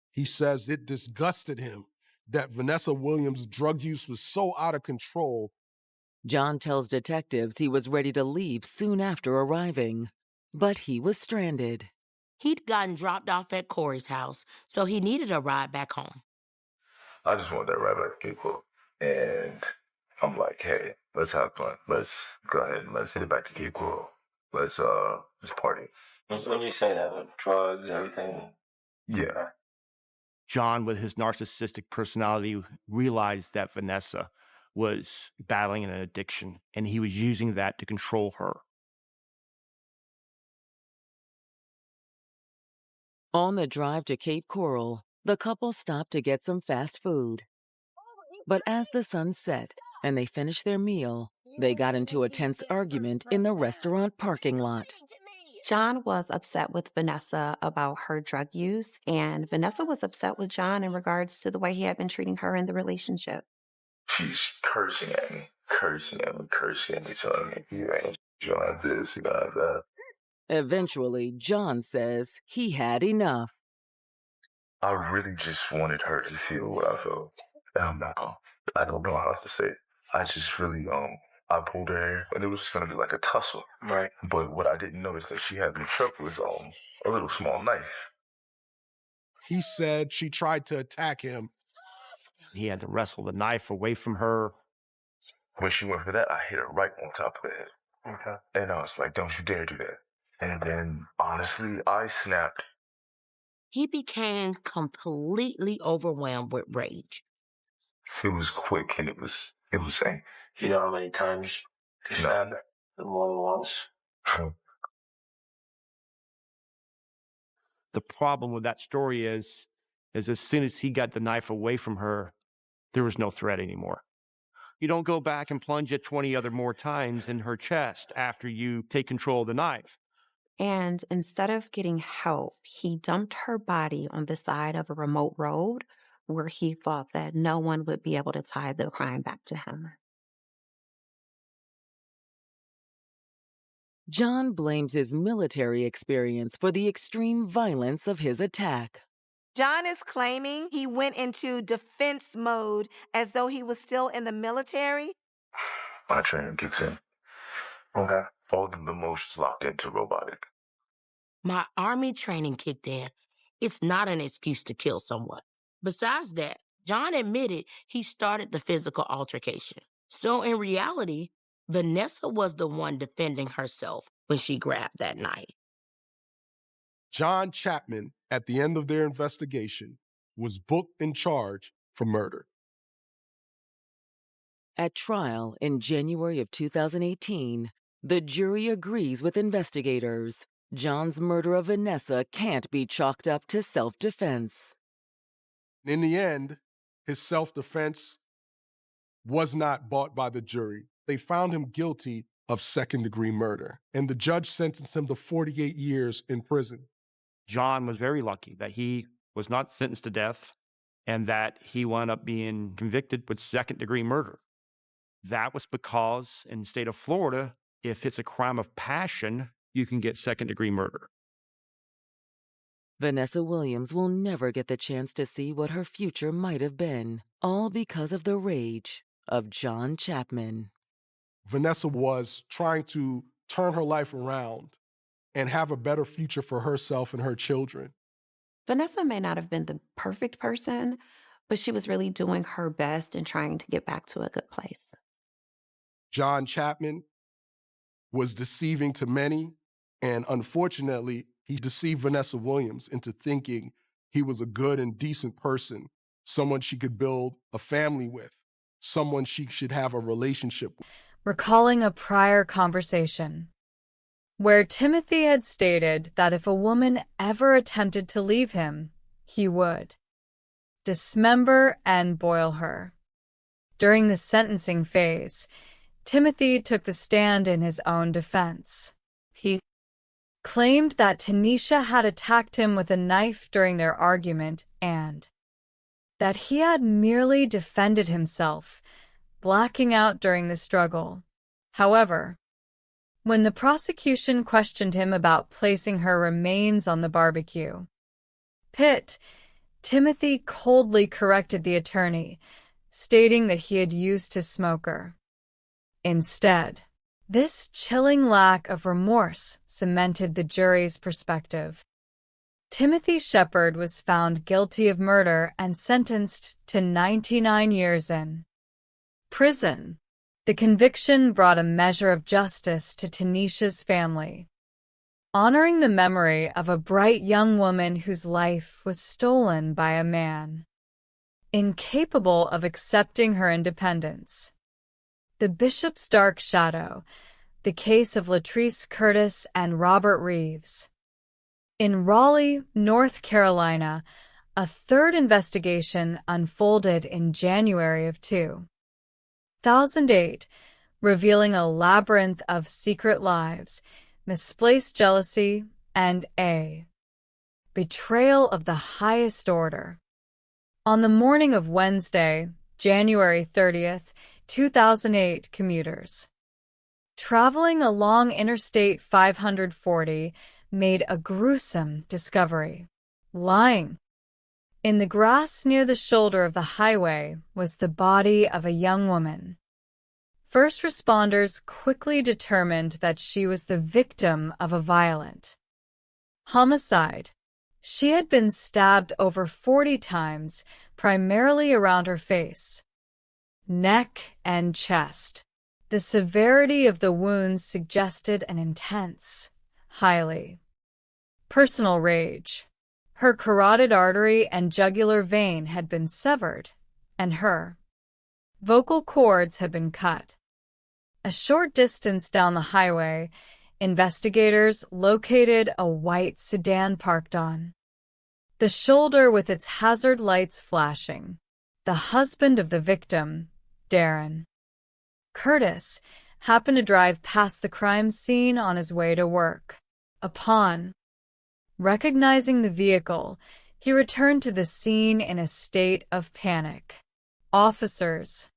S2: He says it disgusted him that Vanessa Williams' drug use was so out of control.
S1: John tells detectives he was ready to leave soon after arriving, but he was stranded.
S10: He'd gotten dropped off at Corey's house, so he needed a ride back home.
S9: I just wanted that ride back to Cape Coral. And I'm like, hey, let's have fun. Let's go ahead and let's hit it back to Cape Coral. Let's party.
S15: When you say that, with drugs, everything.
S9: Yeah.
S5: John, with his narcissistic personality, realized that Vanessa was battling an addiction, and he was using that to control her.
S1: On the drive to Cape Coral, the couple stopped to get some fast food. But as the sun set and they finished their meal, they got into a tense argument in the restaurant parking lot.
S12: John was upset with Vanessa about her drug use, and Vanessa was upset with John in regards to the way he had been treating her in the relationship.
S9: She's cursing at me, telling me, you don't have this, you don't have that.
S1: Eventually, John says he had enough.
S9: I really just wanted her to feel what I felt. I don't know how else to say it. I just really, I pulled her hair, and it was just gonna be like a tussle.
S15: Right.
S9: But what I didn't notice that she had in the truck was a little small knife.
S2: He said she tried to attack him.
S5: He had to wrestle the knife away from her.
S9: When she went for that, I hit her right on top of the head. Okay. And I was like, don't you dare do that. And then, honestly, I snapped.
S10: He became completely overwhelmed with rage.
S9: It was quick and it was insane.
S15: You know how many times you stabbed her? More than once.
S5: The problem with that story is as soon as he got the knife away from her, there was no threat anymore. You don't go back and plunge it 20 other more times in her chest after you take control of the knife.
S12: And instead of getting help, he dumped her body on the side of a remote road where he thought that no one would be able to tie the crime back to him.
S1: John blames his military experience for the extreme violence of his attack.
S3: John is claiming he went into defense mode as though he was still in the military.
S9: My training kicks in. Okay. All the emotions locked into robotic.
S10: My army training kicked in. It's not an excuse to kill someone. Besides that, John admitted he started the physical altercation. So in reality, Vanessa was the one defending herself when she grabbed that knife.
S2: John Chapman, at the end of their investigation, was booked and charged for murder.
S1: At trial in January of 2018, the jury agrees with investigators. John's murder of Vanessa can't be chalked up to self-defense.
S2: In the end, his self-defense was not bought by the jury. They found him guilty of second-degree murder, and the judge sentenced him to 48 years in prison.
S5: John was very lucky that he was not sentenced to death and that he wound up being convicted with second-degree murder. That was because in the state of Florida, if it's a crime of passion, you can get second-degree murder.
S1: Vanessa Williams will never get the chance to see what her future might have been, all because of the rage of John Chapman.
S2: Vanessa was trying to turn her life around and have a better future for herself and her children.
S12: Vanessa may not have been the perfect person, but she was really doing her best and trying to get back to a good place.
S2: John Chapman was deceiving to many, and unfortunately, he deceived Vanessa Williams into thinking he was a good and decent person, someone she could build a family with, someone she should have a relationship with.
S21: Recalling a prior conversation where Timothy had stated that if a woman ever attempted to leave him, he would dismember and boil her. During the sentencing phase, Timothy took the stand in his own defense. He claimed that Tanisha had attacked him with a knife during their argument and that he had merely defended himself, blacking out during the struggle. However, when the prosecution questioned him about placing her remains on the barbecue pit, Timothy coldly corrected the attorney, stating that he had used his smoker. Instead, this chilling lack of remorse cemented the jury's perspective. Timothy Shepard was found guilty of murder and sentenced to 99 years in prison. The conviction brought a measure of justice to Tanisha's family, honoring the memory of a bright young woman whose life was stolen by a man incapable of accepting her independence. The Bishop's Dark Shadow, the case of Latrice Curtis and Robert Reeves. In Raleigh, North Carolina, a third investigation unfolded in January of 2008, revealing a labyrinth of secret lives, misplaced jealousy, and a betrayal of the highest order. On the morning of Wednesday, January 30th, 2008, commuters traveling along Interstate 540 made a gruesome discovery. Lying in the grass near the shoulder of the highway was the body of a young woman. First responders quickly determined that she was the victim of a violent homicide. She had been stabbed over 40 times, primarily around her face, neck, and chest. The severity of the wounds suggested an intense, highly personal rage. Her carotid artery and jugular vein had been severed, and her vocal cords had been cut. A short distance down the highway, investigators located a white sedan parked on the shoulder with its hazard lights flashing. The husband of the victim, Darren Curtis, happened to drive past the crime scene on his way to work. Upon recognizing the vehicle, he returned to the scene in a state of panic. Officers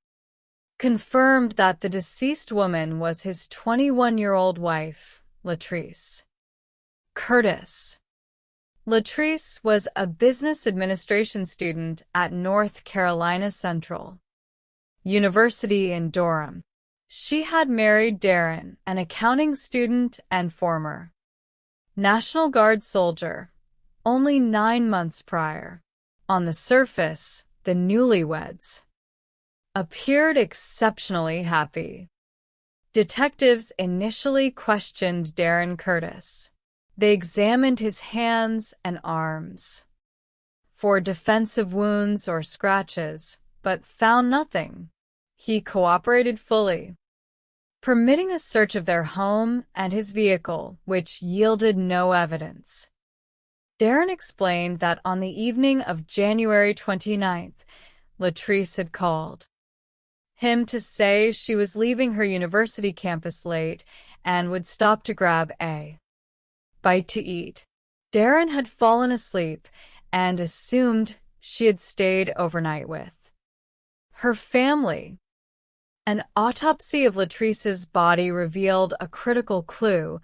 S21: confirmed that the deceased woman was his 21-year-old wife, Latrice Curtis. Latrice was a business administration student at North Carolina Central University in Durham. She had married Darren, an accounting student and former National Guard soldier, only 9 months prior. On the surface, the newlyweds appeared exceptionally happy. Detectives initially questioned Darren Curtis. They examined his hands and arms for defensive wounds or scratches, but found nothing. He cooperated fully, permitting a search of their home and his vehicle, which yielded no evidence. Darren explained that on the evening of January 29th, Latrice had called him to say she was leaving her university campus late and would stop to grab a bite to eat. Darren had fallen asleep and assumed she had stayed overnight with her family. An autopsy of Latrice's body revealed a critical clue.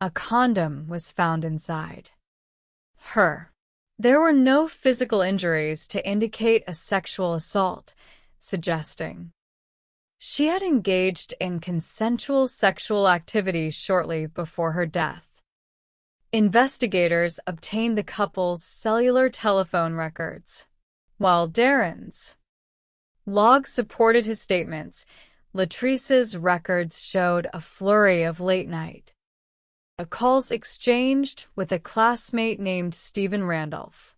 S21: A condom was found inside her. There were no physical injuries to indicate a sexual assault, suggesting she had engaged in consensual sexual activity shortly before her death. Investigators obtained the couple's cellular telephone records. While Darren's log supported his statements, Latrice's records showed a flurry of late-night calls exchanged with a classmate named Stephen Randolph.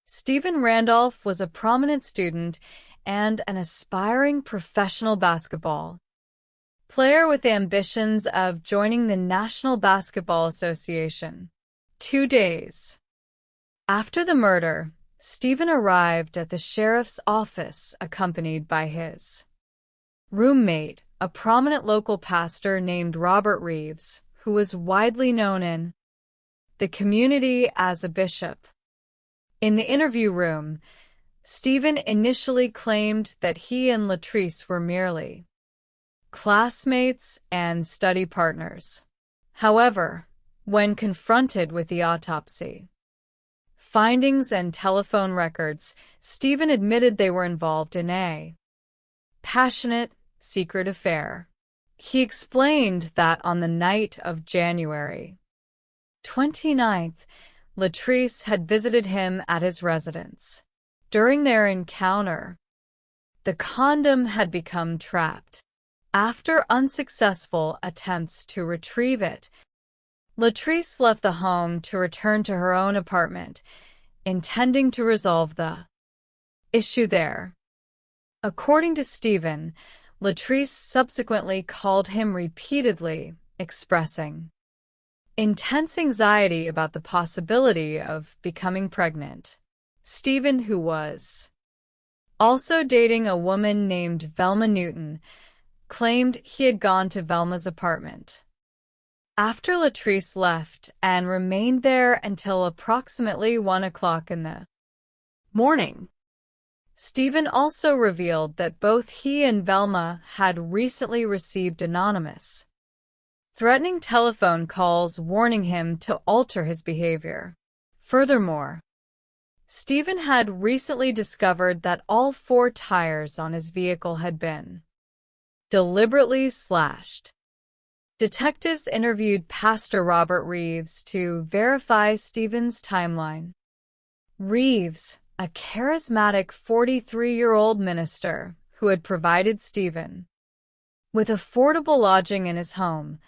S21: Stephen Randolph was a prominent student and an aspiring professional basketball player with ambitions of joining the National Basketball Association. 2 days after the murder, Stephen arrived at the sheriff's office accompanied by his roommate, a prominent local pastor named Robert Reeves, who was widely known in the community as a bishop. In the interview room, Stephen initially claimed that he and Latrice were merely classmates and study partners. However, when confronted with the autopsy findings and telephone records, Stephen admitted they were involved in a passionate, secret affair. He explained that on the night of January 29th, Latrice had visited him at his residence. During their encounter, the condom had become trapped. After unsuccessful attempts to retrieve it, Latrice left the home to return to her own apartment, intending to resolve the issue there. According to Stephen, Latrice subsequently called him repeatedly, expressing intense anxiety about the possibility of becoming pregnant. Stephen, who was also dating a woman named Velma Newton, claimed he had gone to Velma's apartment after Latrice left and remained there until approximately 1 o'clock in the morning. Stephen also revealed that both he and Velma had recently received anonymous, threatening telephone calls warning him to alter his behavior. Furthermore, Stephen had recently discovered that all 4 tires on his vehicle had been deliberately slashed. Detectives interviewed Pastor Robert Reeves to verify Stephen's timeline. Reeves, a charismatic 43-year-old minister who had provided Stephen with affordable lodging in his home,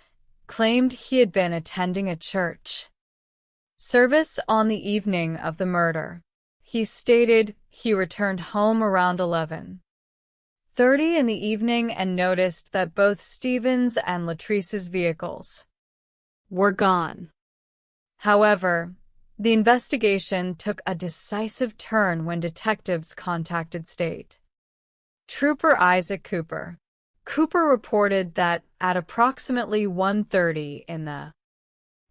S21: claimed he had been attending a church service on the evening of the murder. He stated he returned home around 11:30 in the evening and noticed that both Stephen's and Latrice's vehicles were gone. However, the investigation took a decisive turn when detectives contacted State Trooper Isaac Cooper. Cooper reported that at approximately 1:30 in the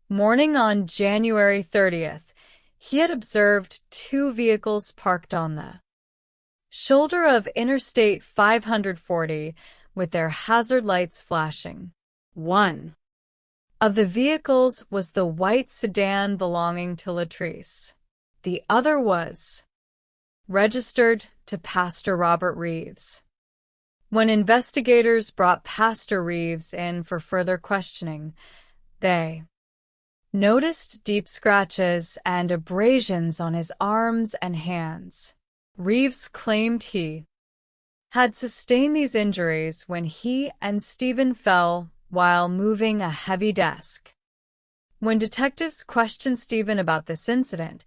S21: morning on January 30th, he had observed 2 vehicles parked on the shoulder of Interstate 540 with their hazard lights flashing. One of the vehicles was the white sedan belonging to Latrice. The other was registered to Pastor Robert Reeves. When investigators brought Pastor Reeves in for further questioning, they noticed deep scratches and abrasions on his arms and hands. Reeves claimed he had sustained these injuries when he and Stephen fell while moving a heavy desk. When detectives questioned Stephen about this incident,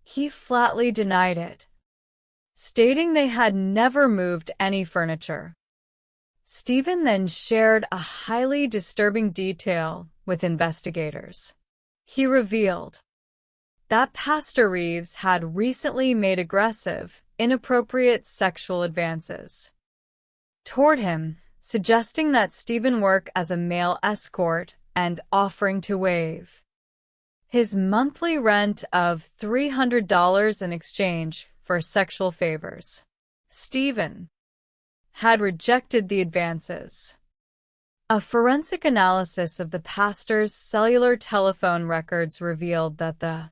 S21: he flatly denied it, stating they had never moved any furniture. Stephen then shared a highly disturbing detail with investigators. He revealed that Pastor Reeves had recently made aggressive, inappropriate sexual advances toward him, suggesting that Stephen work as a male escort and offering to waive his monthly rent of $300 in exchange for sexual favors. Stephen had rejected the advances. A forensic analysis of the pastor's cellular telephone records revealed that the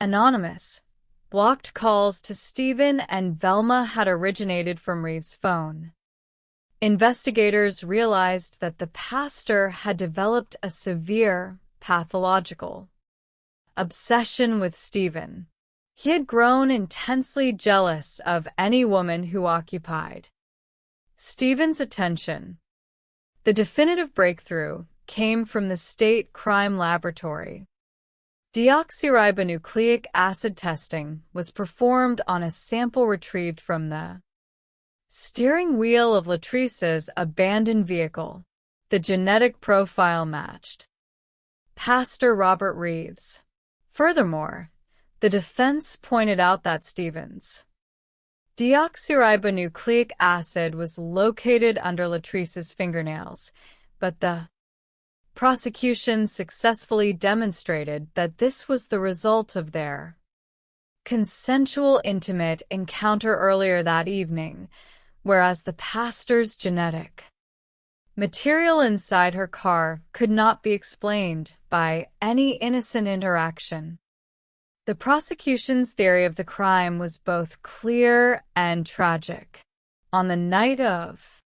S21: anonymous, blocked calls to Stephen and Velma had originated from Reeves' phone. Investigators realized that the pastor had developed a severe, pathological obsession with Stephen. He had grown intensely jealous of any woman who occupied Stephen's attention. The definitive breakthrough came from the state crime laboratory. Deoxyribonucleic acid testing was performed on a sample retrieved from the steering wheel of Latrice's abandoned vehicle. The genetic profile matched Pastor Robert Reeves. Furthermore, the defense pointed out that Stephen's deoxyribonucleic acid was located under Latrice's fingernails, but the prosecution successfully demonstrated that this was the result of their consensual intimate encounter earlier that evening, whereas the pastor's genetic material inside her car could not be explained by any innocent interaction. The prosecution's theory of the crime was both clear and tragic. On the night of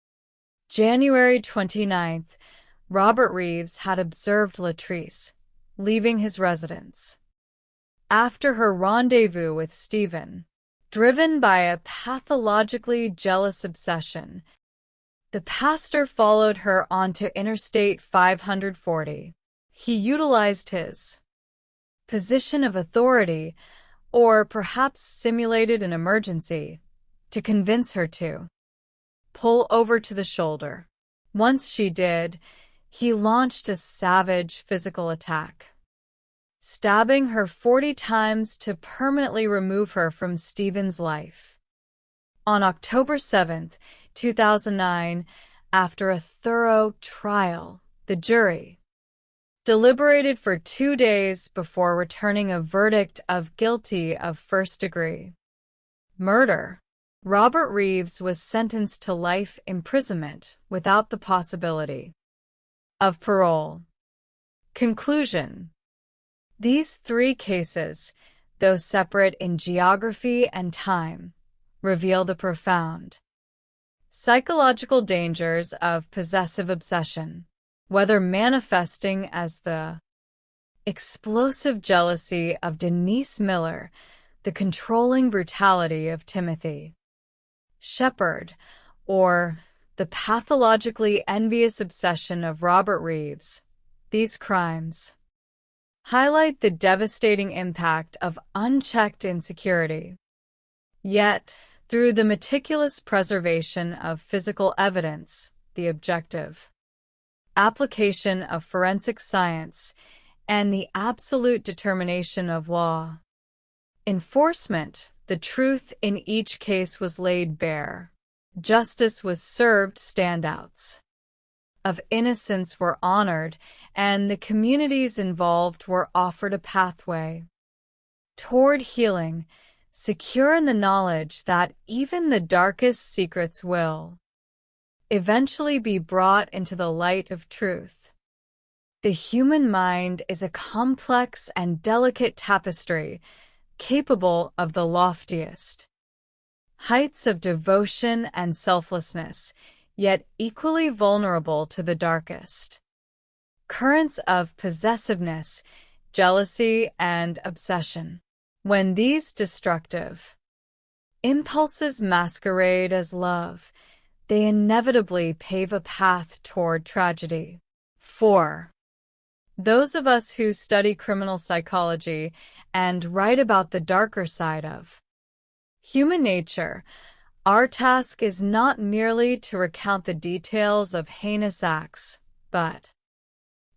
S21: January 29th, Robert Reeves had observed Latrice leaving his residence after her rendezvous with Stephen. Driven by a pathologically jealous obsession, the pastor followed her onto Interstate 540. He utilized his position of authority, or perhaps simulated an emergency, to convince her to pull over to the shoulder. Once she did, he launched a savage physical attack, stabbing her 40 times to permanently remove her from Stephen's life. On October 7th, 2009, after a thorough trial, the jury deliberated for 2 days before returning a verdict of guilty of first-degree murder. Robert Reeves was sentenced to life imprisonment without the possibility of parole. Conclusion: these 3 cases, though separate in geography and time, reveal the profound psychological dangers of possessive obsession, whether manifesting as the explosive jealousy of Denise Miller, the controlling brutality of Timothy Shepard, or the pathologically envious obsession of Robert Reeves. These crimes highlight the devastating impact of unchecked insecurity. Yet, through the meticulous preservation of physical evidence, the objective application of forensic science, and the absolute determination of law enforcement, the truth in each case was laid bare. Justice was served, standouts of innocence were honored, and the communities involved were offered a pathway toward healing, secure in the knowledge that even the darkest secrets will eventually be brought into the light of truth. The human mind is a complex and delicate tapestry, capable of the loftiest heights of devotion and selflessness, yet equally vulnerable to the darkest currents of possessiveness, jealousy, and obsession. When these destructive impulses masquerade as love, they inevitably pave a path toward tragedy. 4. Those of us who study criminal psychology and write about the darker side of human nature, our task is not merely to recount the details of heinous acts, but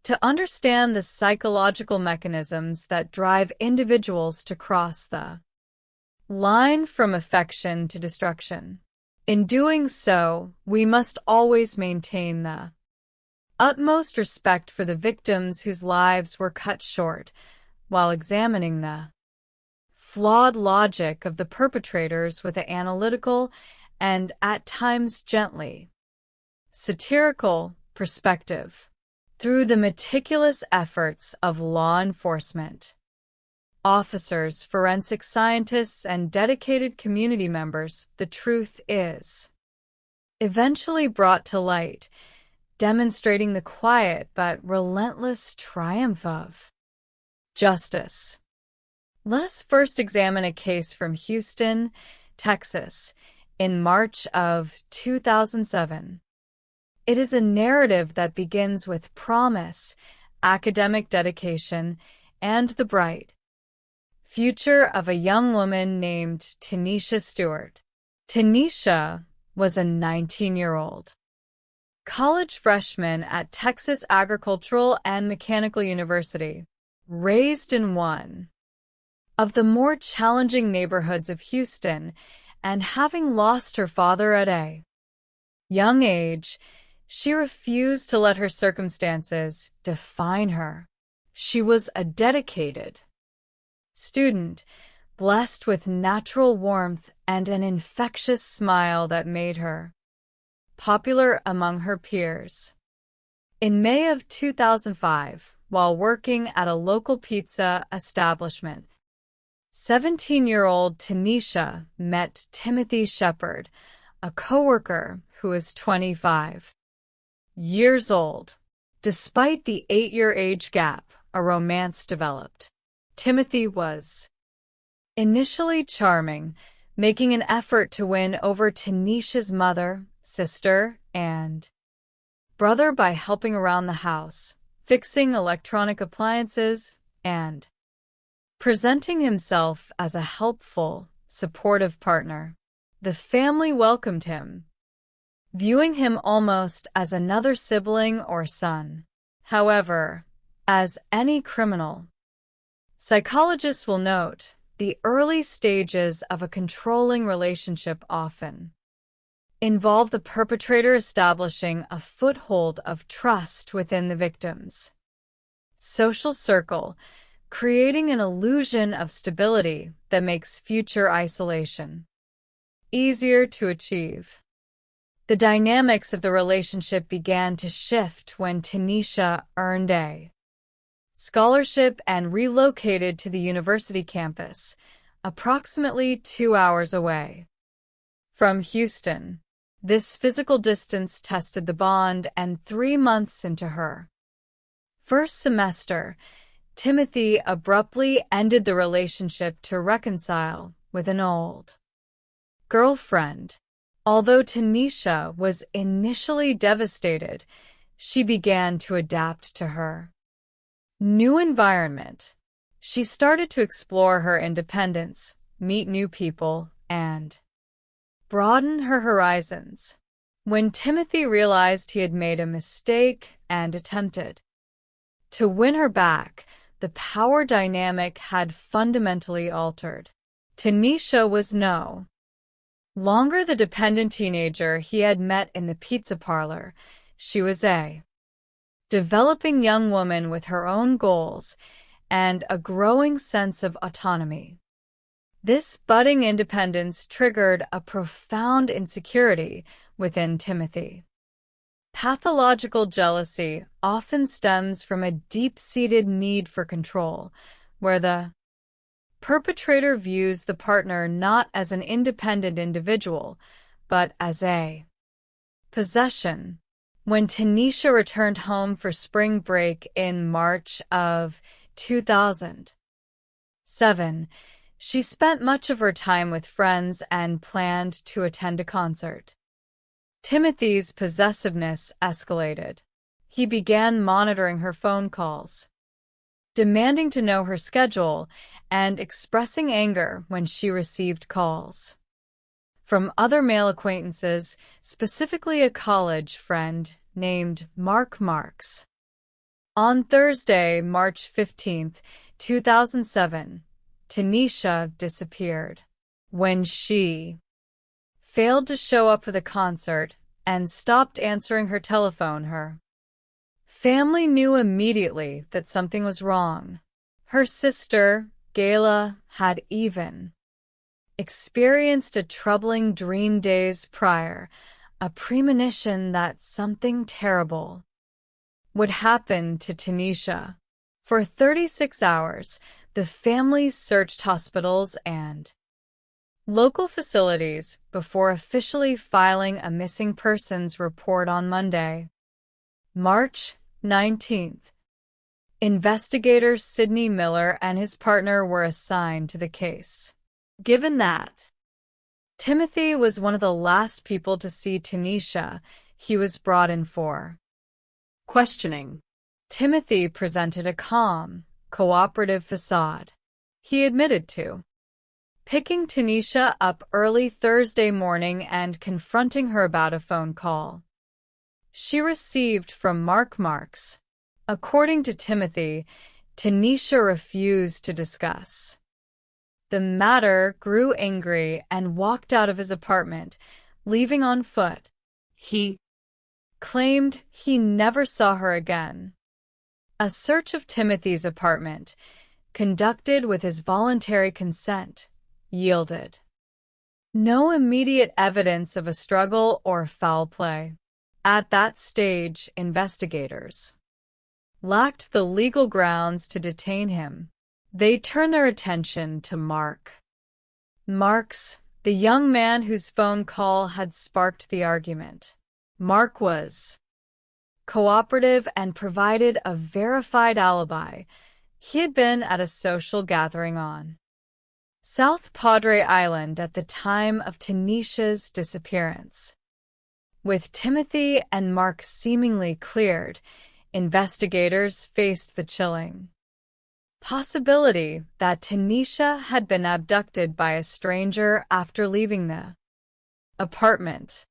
S21: to understand the psychological mechanisms that drive individuals to cross the line from affection to destruction. In doing so, we must always maintain the utmost respect for the victims whose lives were cut short, while examining the flawed logic of the perpetrators with an analytical and, at times gently, satirical perspective. Through the meticulous efforts of law enforcement, officers, forensic scientists, and dedicated community members, the truth is eventually brought to light, demonstrating the quiet but relentless triumph of justice. Let us first examine a case from Houston, Texas, in March of 2007. It is a narrative that begins with promise, academic dedication, and the bright future of a young woman named Tanisha Stewart. Tanisha was a 19-year-old college freshman at Texas Agricultural and Mechanical University, raised in one of the more challenging neighborhoods of Houston, and having lost her father at a young age, she refused to let her circumstances define her. She was a dedicated student, blessed with natural warmth and an infectious smile that made her popular among her peers. In May of 2005, while working at a local pizza establishment, 17-year-old Tanisha met Timothy Shepard, a coworker who was 25 years old. Despite the 8-year age gap, a romance developed. Timothy was initially charming, making an effort to win over Tanisha's mother, sister, and brother by helping around the house, fixing electronic appliances, and presenting himself as a helpful, supportive partner. The family welcomed him, viewing him almost as another sibling or son. However, as any criminal psychologists will note, the early stages of a controlling relationship often involve the perpetrator establishing a foothold of trust within the victim's social circle, creating an illusion of stability that makes future isolation easier to achieve. The dynamics of the relationship began to shift when Tanisha earned a scholarship and relocated to the university campus, approximately 2 hours away from Houston. This physical distance tested the bond, and 3 months into her first semester, Timothy abruptly ended the relationship to reconcile with an old girlfriend. Although Tanisha was initially devastated, she began to adapt to her new environment. She started to explore her independence, meet new people, and broaden her horizons. When Timothy realized he had made a mistake and attempted to win her back, the power dynamic had fundamentally altered. Tanisha was no longer the dependent teenager he had met in the pizza parlor. She was a developing young woman with her own goals and a growing sense of autonomy. This budding independence triggered a profound insecurity within Timothy. Pathological jealousy often stems from a deep-seated need for control, where the perpetrator views the partner not as an independent individual, but as a possession. When Tanisha returned home for spring break in March of 2007, she spent much of her time with friends and planned to attend a concert. Timothy's possessiveness escalated. He began monitoring her phone calls, demanding to know her schedule and expressing anger when she received calls from other male acquaintances, specifically a college friend named Mark Marks. On Thursday, March 15th, 2007, Tanisha disappeared when she failed to show up for the concert and stopped answering her telephone. Her family knew immediately that something was wrong. Her sister, Gayla, had even experienced a troubling dream days prior, a premonition that something terrible would happen to Tanisha. For 36 hours, the family searched hospitals and local facilities before officially filing a missing persons report on Monday, March 19th. Investigator Sidney Miller and his partner were assigned to the case. Given that Timothy was one of the last people to see Tanisha, he was brought in for questioning. Timothy presented a calm, cooperative facade. He admitted to picking Tanisha up early Thursday morning and confronting her about a phone call she received from Mark Marks. According to Timothy, Tanisha refused to discuss the matter, grew angry, and walked out of his apartment, leaving on foot. He claimed he never saw her again. A search of Timothy's apartment, conducted with his voluntary consent, yielded no immediate evidence of a struggle or foul play. At that stage, investigators lacked the legal grounds to detain him. They turned their attention to Mark Marks, the young man whose phone call had sparked the argument. Mark was cooperative and provided a verified alibi. He had been at a social gathering on South Padre Island at the time of Tanisha's disappearance. With Timothy and Mark seemingly cleared, investigators faced the chilling possibility that Tanisha had been abducted by a stranger after leaving the apartment.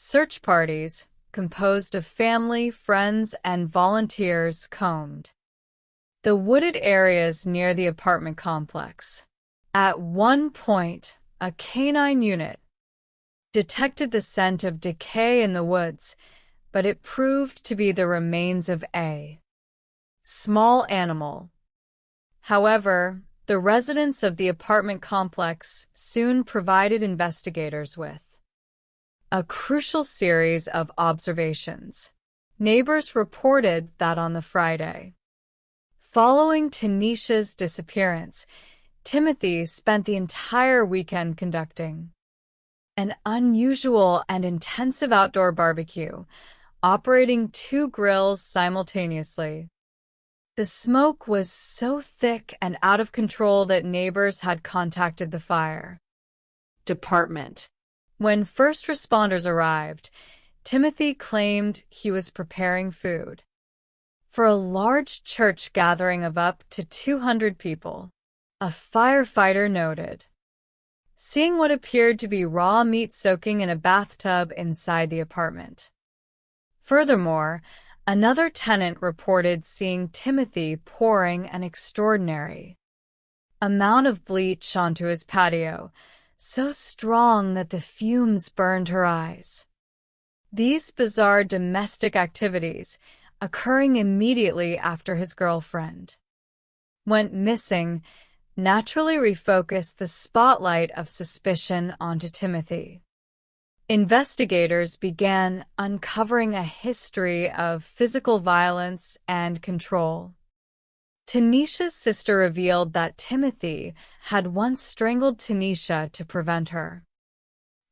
S21: Search parties, composed of family, friends, and volunteers, combed the wooded areas near the apartment complex. At one point, a canine unit detected the scent of decay in the woods, but it proved to be the remains of a small animal. However, the residents of the apartment complex soon provided investigators with a crucial series of observations. Neighbors reported that on the Friday following Tanisha's disappearance, Timothy spent the entire weekend conducting an unusual and intensive outdoor barbecue, operating 2 grills simultaneously. The smoke was so thick and out of control that neighbors had contacted the fire department. When first responders arrived, Timothy claimed he was preparing food for a large church gathering of up to 200 people. A firefighter noted seeing what appeared to be raw meat soaking in a bathtub inside the apartment. Furthermore, another tenant reported seeing Timothy pouring an extraordinary amount of bleach onto his patio, so strong that the fumes burned her eyes. These bizarre domestic activities, occurring immediately after his girlfriend went missing, naturally refocused the spotlight of suspicion onto Timothy. Investigators began uncovering a history of physical violence and control. Tanisha's sister revealed that Timothy had once strangled Tanisha to prevent her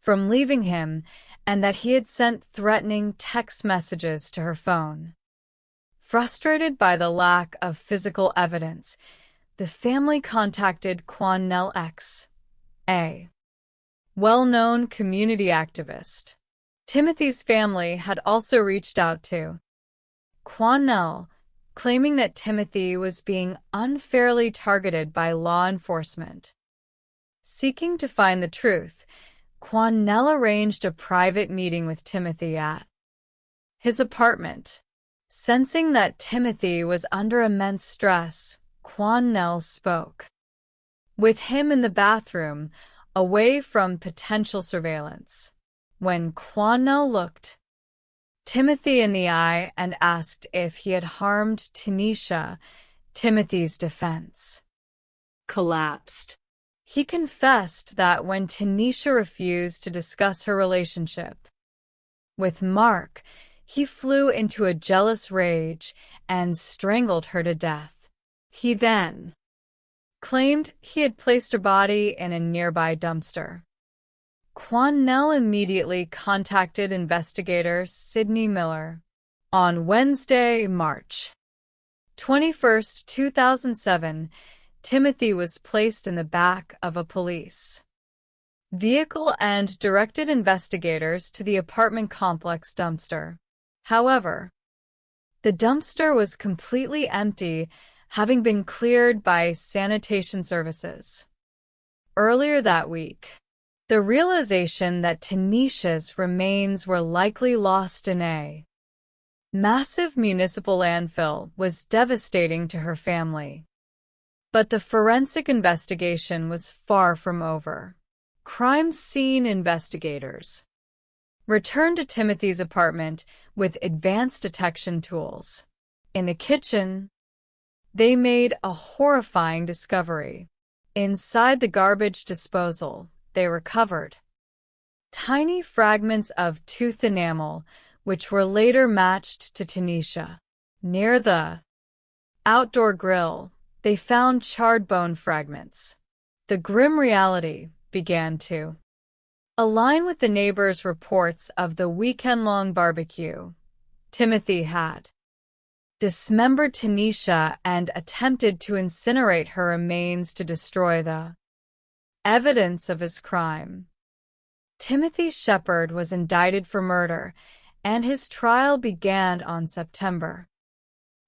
S21: from leaving him, and that he had sent threatening text messages to her phone. Frustrated by the lack of physical evidence, the family contacted Quannell X, a well-known community activist. Timothy's family had also reached out to Quannell, claiming that Timothy was being unfairly targeted by law enforcement. Seeking to find the truth, Quannell arranged a private meeting with Timothy at his apartment. Sensing that Timothy was under immense stress, Quannell spoke. With him in the bathroom, away from potential surveillance. When Quannell looked Timothy in the eye and asked if he had harmed Tanisha, Timothy's defense collapsed. He confessed that when Tanisha refused to discuss her relationship with Mark, he flew into a jealous rage and strangled her to death. He then claimed he had placed her body in a nearby dumpster. Quannell immediately contacted investigator Sidney Miller. On Wednesday, March 21st, 2007, Timothy was placed in the back of a police vehicle and directed investigators to the apartment complex dumpster. However, the dumpster was completely empty, having been cleared by sanitation services. Earlier that week, the realization that Tanisha's remains were likely lost in a massive municipal landfill was devastating to her family. But the forensic investigation was far from over. Crime scene investigators returned to Timothy's apartment with advanced detection tools. In the kitchen, they made a horrifying discovery. Inside the garbage disposal, they recovered tiny fragments of tooth enamel, which were later matched to Tanisha. Near the outdoor grill, they found charred bone fragments. The grim reality began to align with the neighbors' reports of the weekend-long barbecue. Timothy had dismembered Tanisha and attempted to incinerate her remains to destroy the evidence of his crime. Timothy Shepard was indicted for murder, and his trial began on September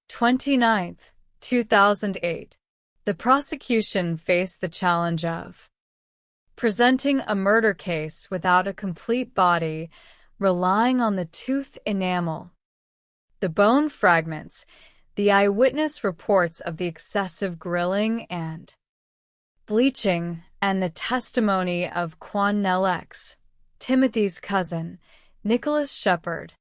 S21: 29, 2008. The prosecution faced the challenge of presenting a murder case without a complete body, relying on the tooth enamel, the bone fragments, the eyewitness reports of the excessive grilling and bleaching, and the testimony of Quannell X, Timothy's cousin, Nicholas Shepard,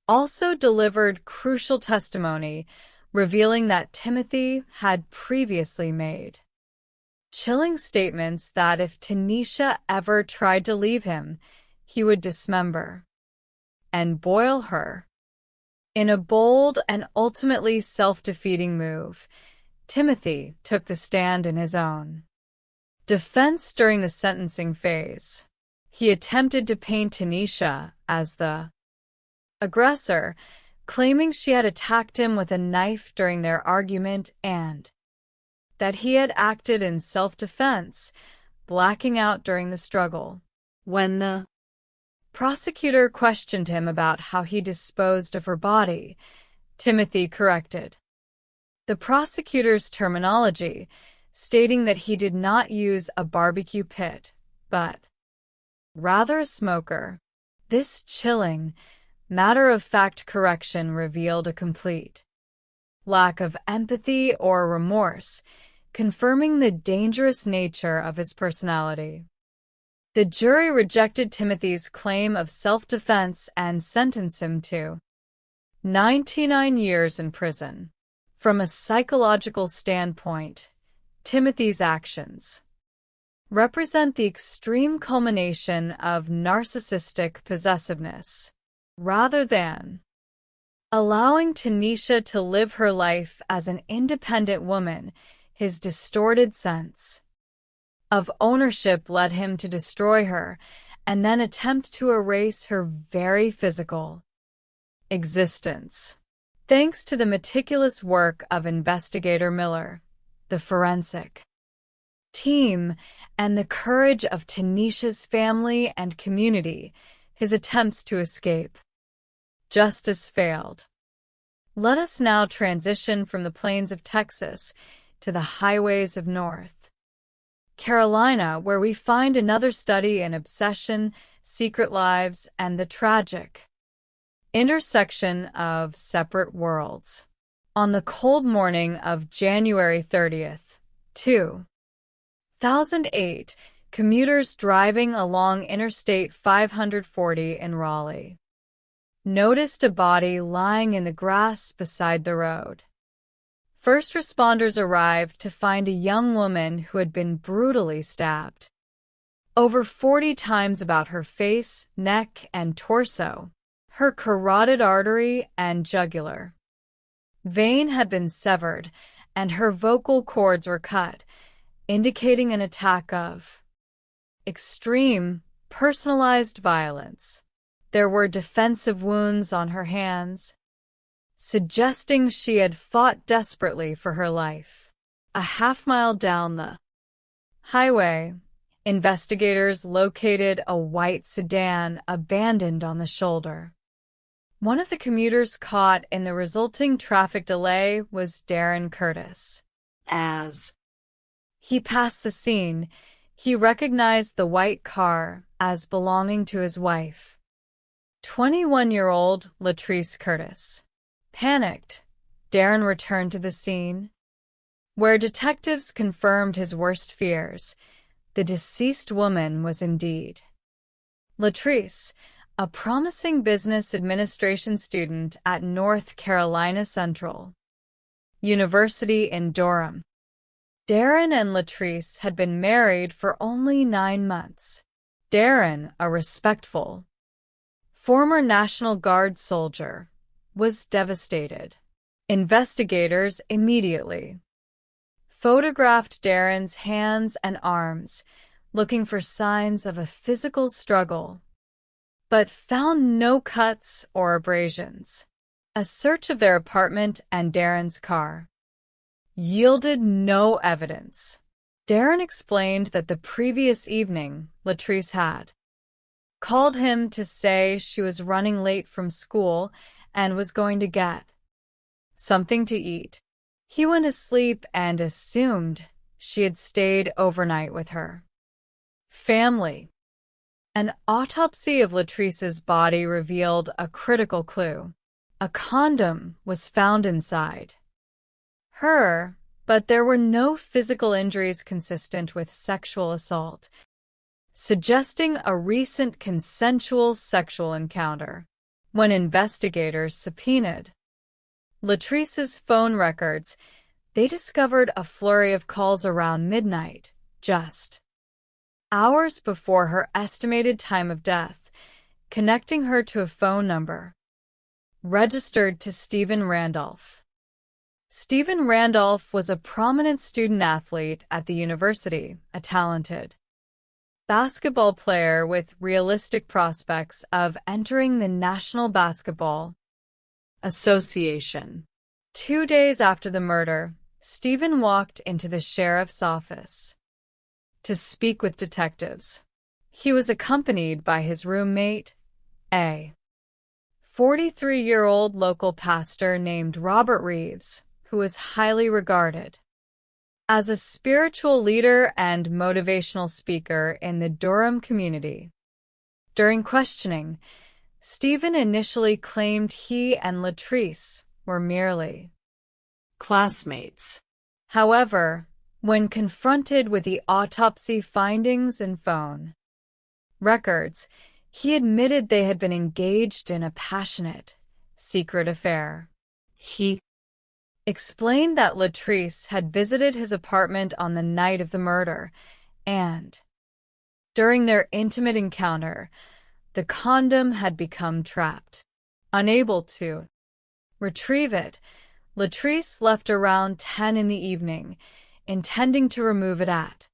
S21: also delivered crucial testimony revealing that Timothy had previously made chilling statements that if Tanisha ever tried to leave him, he would dismember and boil her. In a bold and ultimately self-defeating move, Timothy took the stand in his own defense during the sentencing phase. He attempted to paint Tanisha as the aggressor, claiming she had attacked him with a knife during their argument and that he had acted in self-defense, blacking out during the struggle. When the prosecutor questioned him about how he disposed of her body, Timothy corrected the prosecutor's terminology, stating that he did not use a barbecue pit, but rather a smoker. This chilling, matter-of-fact correction revealed a complete lack of empathy or remorse, confirming the dangerous nature of his personality. The jury rejected Timothy's claim of self-defense and sentenced him to 99 years in prison. From a psychological standpoint, Timothy's actions represent the extreme culmination of narcissistic possessiveness. Rather than allowing Tanisha to live her life as an independent woman, his distorted sense of ownership led him to destroy her and then attempt to erase her very physical existence. Thanks to the meticulous work of investigator Miller, the forensic team, and the courage of Tanisha's family and community, his attempts to escape justice failed. Let us now transition from the plains of Texas to the highways of North Carolina, where we find another study in obsession, secret lives, and the tragic Intersection of separate worlds. On the cold morning of January 30th, 2008, commuters driving along Interstate 540 in Raleigh noticed a body lying in the grass beside the road. First responders arrived to find a young woman who had been brutally stabbed over 40 times about her face, neck, and torso. Her carotid artery and jugular vein had been severed, and her vocal cords were cut, indicating an attack of extreme, personalized violence. There were defensive wounds on her hands, suggesting she had fought desperately for her life. A half-mile down the highway, investigators located a white sedan abandoned on the shoulder. One of the commuters caught in the resulting traffic delay was Darren Curtis. As he passed the scene, he recognized the white car as belonging to his wife, 21-year-old Latrice Curtis. Panicked, Darren returned to the scene, where detectives confirmed his worst fears. The deceased woman was indeed Latrice, a promising business administration student at North Carolina Central University in Durham. Darren and Latrice had been married for only 9 months. Darren, a respectful former National Guard soldier, was devastated. Investigators immediately photographed Darren's hands and arms, looking for signs of a physical struggle, but found no cuts or abrasions. A search of their apartment and Darren's car yielded no evidence. Darren explained that the previous evening, Latrice had called him to say she was running late from school and was going to get something to eat. He went to sleep and assumed she had stayed overnight with her family. An autopsy of Latrice's body revealed a critical clue. A condom was found inside her, but there were no physical injuries consistent with sexual assault, suggesting a recent consensual sexual encounter. When investigators subpoenaed Latrice's phone records, they discovered a flurry of calls around midnight, just hours before her estimated time of death, connecting her to a phone number registered to Stephen Randolph. Stephen Randolph was a prominent student-athlete at the university, a talented basketball player with realistic prospects of entering the National Basketball Association. 2 days after the murder, Stephen walked into the sheriff's office to speak with detectives. He was accompanied by his roommate, a 43-year-old local pastor named Robert Reeves, who was highly regarded as a spiritual leader and motivational speaker in the Durham community. During questioning, Stephen initially claimed he and Latrice were merely classmates. However, when confronted with the autopsy findings and phone records, he admitted they had been engaged in a passionate, secret affair. He explained that Latrice had visited his apartment on the night of the murder, and during their intimate encounter, the condom had become trapped. Unable to retrieve it, Latrice left around 10 in the evening, intending to remove it at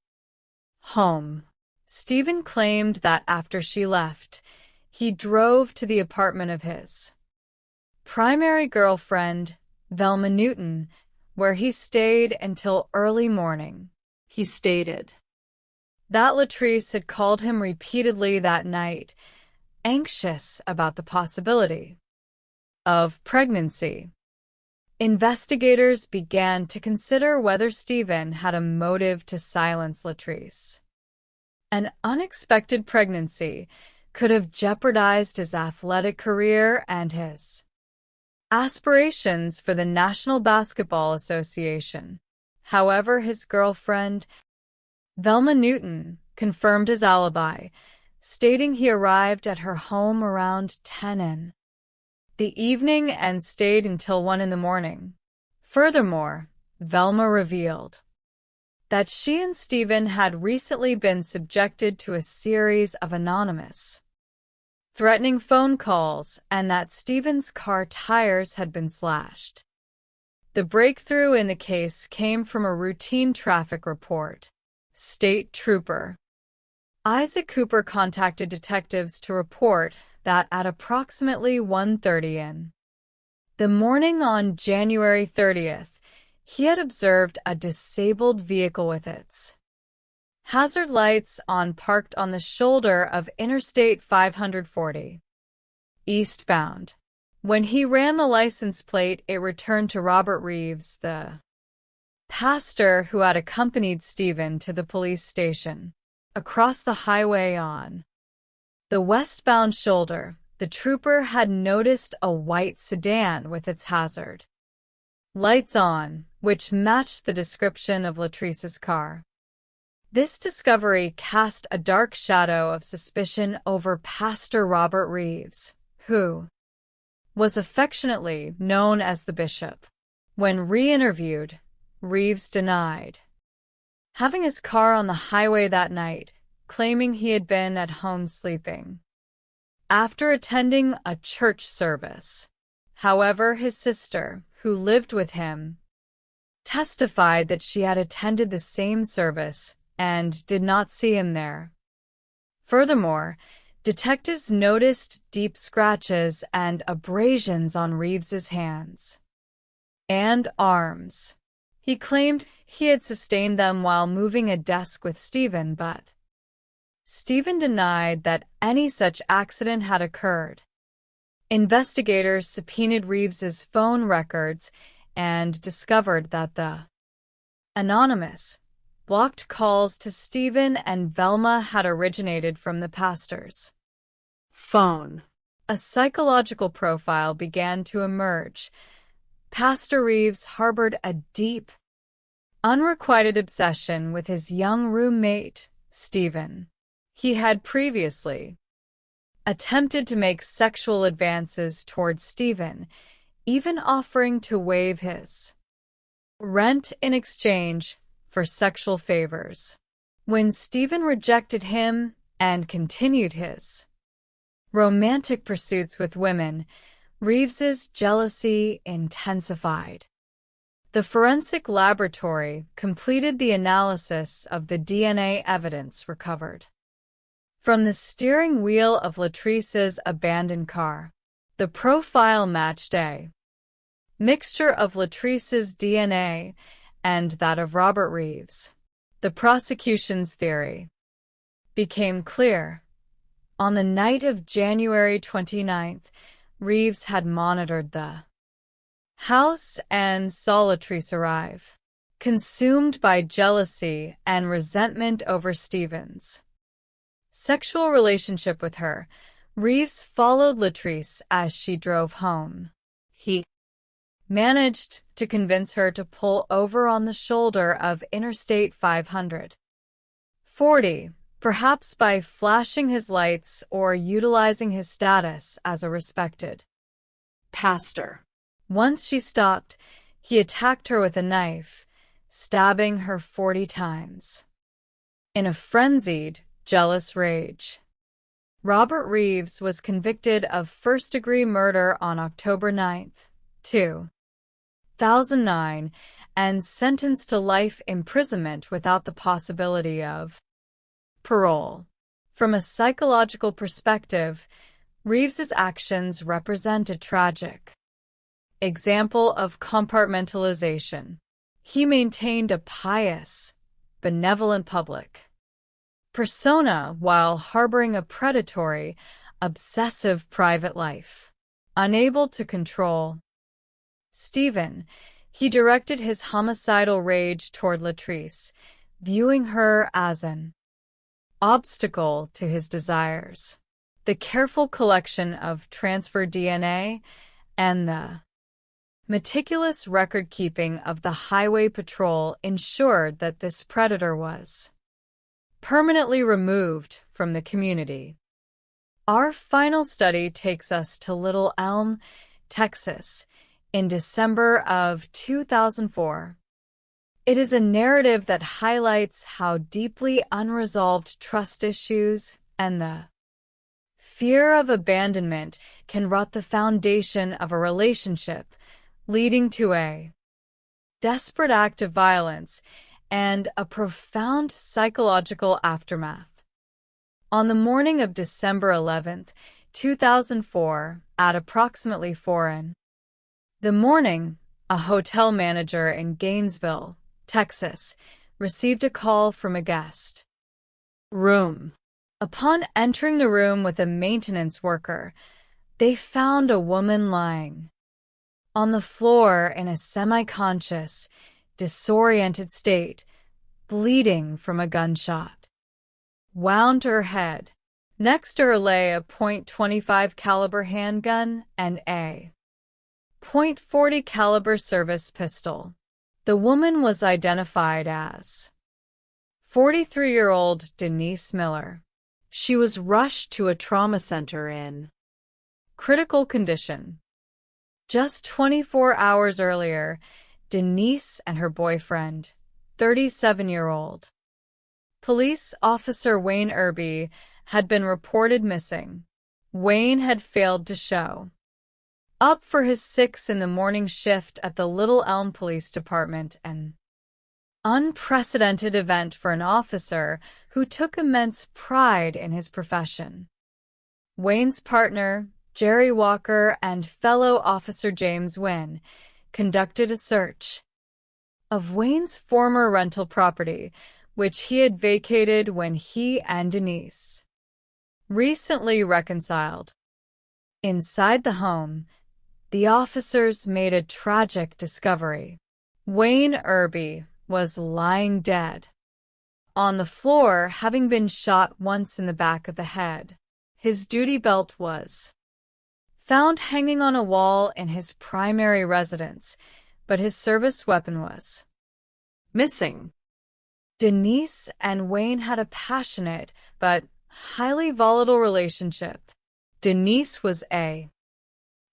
S21: home. Stephen claimed that after she left, he drove to the apartment of his primary girlfriend, Velma Newton, where he stayed until early morning. He stated that Latrice had called him repeatedly that night, anxious about the possibility of pregnancy. Investigators began to consider whether Stephen had a motive to silence Latrice. An unexpected pregnancy could have jeopardized his athletic career and his aspirations for the National Basketball Association. However, his girlfriend, Velma Newton, confirmed his alibi, stating he arrived at her home around 10 in the evening and stayed until 1 in the morning. Furthermore, Velma revealed that she and Stephen had recently been subjected to a series of anonymous, threatening phone calls and that Stephen's car tires had been slashed. The breakthrough in the case came from a routine traffic report. State Trooper Isaac Cooper contacted detectives to report that at approximately 1:30 in the morning on January 30th, he had observed a disabled vehicle with its hazard lights on parked on the shoulder of Interstate 540 eastbound. When he ran the license plate, it returned to Robert Reeves, the pastor who had accompanied Stephen to the police station. Across the highway on the westbound shoulder, the trooper had noticed a white sedan with its hazard lights on, which matched the description of Latrice's car. This discovery cast a dark shadow of suspicion over Pastor Robert Reeves, who was affectionately known as the Bishop. When re-interviewed, Reeves denied having his car on the highway that night, claiming he had been at home sleeping after attending a church service. However, his sister, who lived with him, testified that she had attended the same service and did not see him there. Furthermore, detectives noticed deep scratches and abrasions on Reeves's hands and arms. He claimed he had sustained them while moving a desk with Stephen, but Stephen denied that any such accident had occurred. Investigators subpoenaed Reeves's phone records and discovered that the anonymous, blocked calls to Stephen and Velma had originated from the pastor's phone. A psychological profile began to emerge. Pastor Reeves harbored a deep, unrequited obsession with his young roommate, Stephen. He had previously attempted to make sexual advances towards Stephen, even offering to waive his rent in exchange for sexual favors. When Stephen rejected him and continued his romantic pursuits with women, Reeves's jealousy intensified. The forensic laboratory completed the analysis of the DNA evidence recovered from the steering wheel of Latrice's abandoned car. The profile matched a mixture of Latrice's DNA and that of Robert Reeves. The prosecution's theory became clear. On the night of January 29th, Reeves had monitored the house and saw Latrice arrive, consumed by jealousy and resentment over Stephen's sexual relationship with her. Reeves followed Latrice as she drove home. He managed to convince her to pull over on the shoulder of Interstate 540, perhaps by flashing his lights or utilizing his status as a respected pastor. Once she stopped, he attacked her with a knife, stabbing her 40 times. In a frenzied, jealous rage, Robert Reeves was convicted of first-degree murder on October 9th, 2009, and sentenced to life imprisonment without the possibility of parole. From a psychological perspective, Reeves's actions represent a tragic example of compartmentalization. He maintained a pious, benevolent public persona while harboring a predatory, obsessive private life. Unable to control Stephen, he directed his homicidal rage toward Latrice, viewing her as an obstacle to his desires. the careful collection of transfer DNA, and the meticulous record-keeping of the highway patrol ensured that this predator was permanently removed from the community. Our final study takes us to Little Elm, Texas, in December of 2004. It is a narrative that highlights how deeply unresolved trust issues and the fear of abandonment can rot the foundation of a relationship, leading to a desperate act of violence and a profound psychological aftermath. On the morning of December 11th, 2004, at approximately 4 a.m., the morning, a hotel manager in Gainesville, Texas, received a call from a guest room. Upon entering the room with a maintenance worker, they found a woman lying on the floor in a semi-conscious, disoriented state, bleeding from a gunshot wound to her head. Next to her lay a .25 caliber handgun and a .40 caliber service pistol. The woman was identified as 43-year-old Denise Miller. She was rushed to a trauma center in critical condition. Just 24 hours earlier, Denise and her boyfriend, 37-year-old police officer Wayne Irby, had been reported missing. Wayne had failed to show up for his 6 in the morning shift at the Little Elm Police Department, an unprecedented event for an officer who took immense pride in his profession. Wayne's partner, Jerry Walker, and fellow officer James Wynn conducted a search of Wayne's former rental property, which he had vacated when he and Denise recently reconciled. Inside the home, the officers made a tragic discovery. Wayne Irby was lying dead on the floor, having been shot once in the back of the head. His duty belt was found hanging on a wall in his primary residence, but his service weapon was missing. Denise and Wayne had a passionate but highly volatile relationship. Denise was a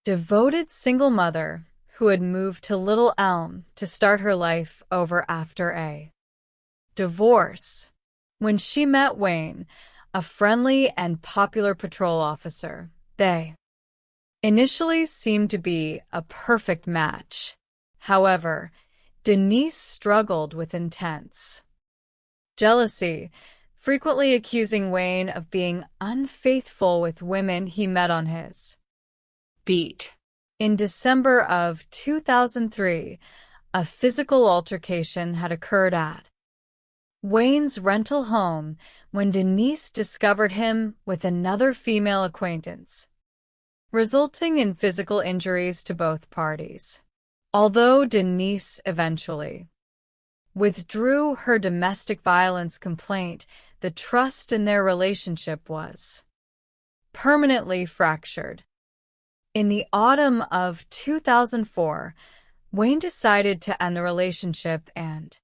S21: devoted single mother who had moved to Little Elm to start her life over after a divorce. When she met Wayne, a friendly and popular patrol officer, they initially seemed to be a perfect match. However, Denise struggled with intense jealousy, frequently accusing Wayne of being unfaithful with women he met on his beat. In December of 2003, a physical altercation had occurred at Wayne's rental home when Denise discovered him with another female acquaintance, resulting in physical injuries to both parties. Although Denise eventually withdrew her domestic violence complaint, the trust in their relationship was permanently fractured. In the autumn of 2004, Wayne decided to end the relationship and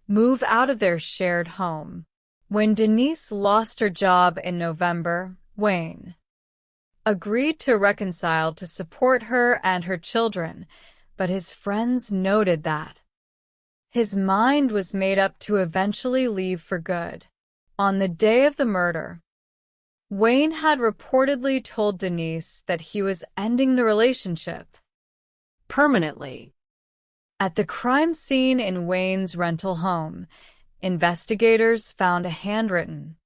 S21: move out of their shared home. When Denise lost her job in November, Wayne agreed to reconcile to support her and her children, but his friends noted that his mind was made up to eventually leave for good. On the day of the murder, Wayne had reportedly told Denise that he was ending the relationship permanently. At the crime scene in Wayne's rental home, investigators found a handwritten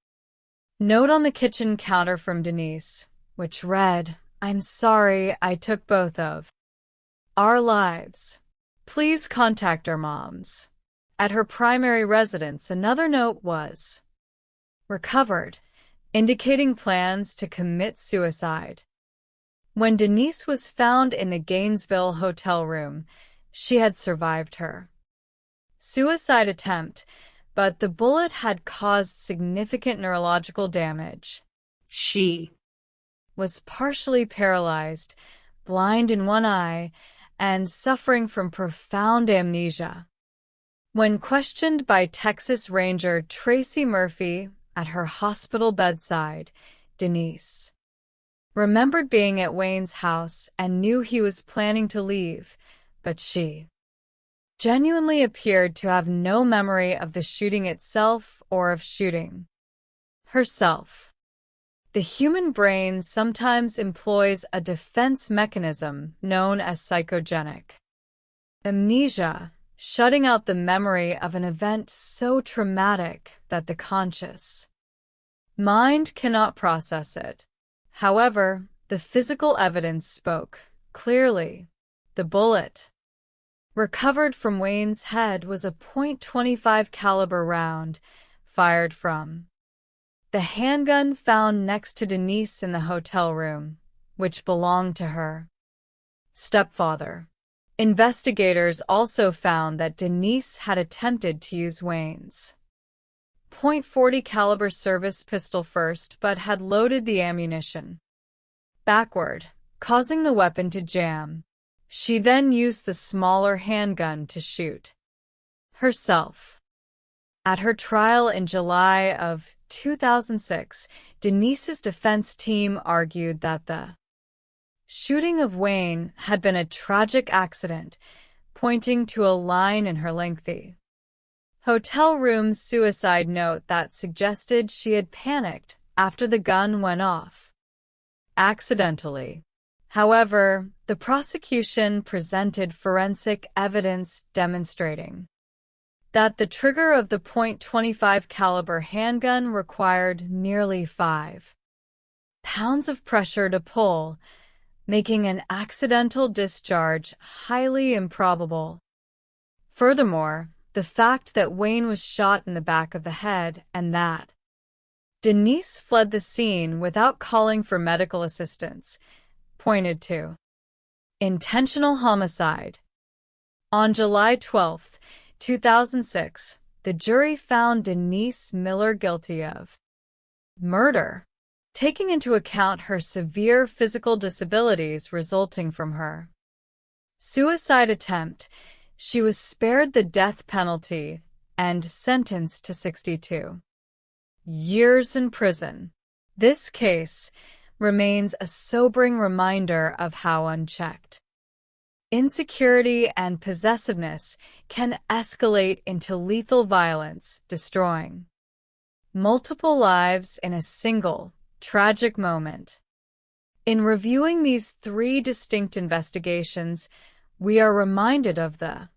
S21: note on the kitchen counter from Denise, which read, "I'm sorry I took both of our lives. Please contact our moms." At her primary residence, another note was recovered, indicating plans to commit suicide. When Denise was found in the Gainesville hotel room, she had survived her suicide attempt, but the bullet had caused significant neurological damage. She was partially paralyzed, blind in one eye, and suffering from profound amnesia. When questioned by Texas Ranger Tracy Murphy at her hospital bedside, Denise remembered being at Wayne's house and knew he was planning to leave, but she genuinely appeared to have no memory of the shooting itself or of shooting herself. The human brain sometimes employs a defense mechanism known as psychogenic amnesia, shutting out the memory of an event so traumatic that the conscious mind cannot process it. However, the physical evidence spoke clearly. The bullet recovered from Wayne's head was a .25 caliber round fired from the handgun found next to Denise in the hotel room, which belonged to her stepfather. Investigators also found that Denise had attempted to use Wayne's .40 caliber service pistol first, but had loaded the ammunition backward, causing the weapon to jam. She then used the smaller handgun to shoot herself. At her trial in July of 2006, Denise's defense team argued that the shooting of Wayne had been a tragic accident, pointing to a line in her lengthy hotel room suicide note that suggested she had panicked after the gun went off accidentally. However, the prosecution presented forensic evidence demonstrating that the trigger of the .25 caliber handgun required nearly 5 pounds of pressure to pull, making an accidental discharge highly improbable. Furthermore, the fact that Wayne was shot in the back of the head and that Denise fled the scene without calling for medical assistance pointed to intentional homicide. On July 12, 2006, the jury found Denise Miller guilty of murder, taking into account her severe physical disabilities resulting from her suicide attempt. She was spared the death penalty and sentenced to 62 years in prison. This case remains a sobering reminder of how unchecked insecurity and possessiveness can escalate into lethal violence, destroying multiple lives in a single, tragic moment. In reviewing these 3 distinct investigations, we are reminded of the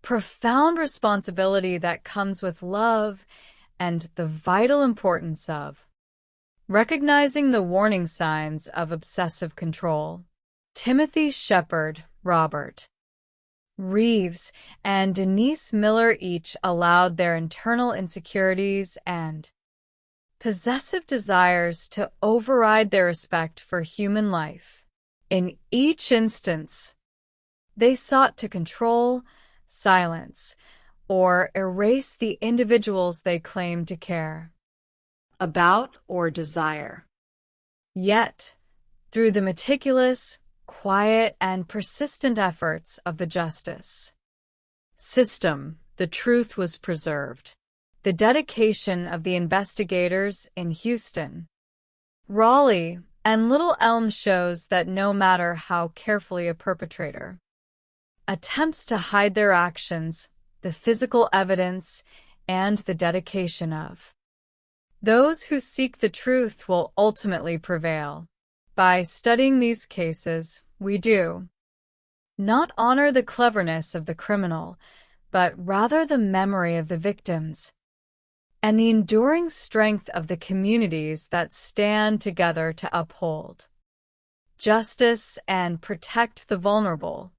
S21: profound responsibility that comes with love and the vital importance of recognizing the warning signs of obsessive control. Timothy Shepard, Robert Reeves, and Denise Miller each allowed their internal insecurities and possessive desires to override their respect for human life. In each instance, they sought to control, silence, or erase the individuals they claimed to care about or desire. Yet, through the meticulous, quiet, and persistent efforts of the justice system, the truth was preserved. The dedication of the investigators in Houston, Raleigh, and Little Elm shows that no matter how carefully a perpetrator attempts to hide their actions, the physical evidence and the dedication of those who seek the truth will ultimately prevail. By studying these cases, we do not honor the cleverness of the criminal, but rather the memory of the victims and the enduring strength of the communities that stand together to uphold justice and protect the vulnerable.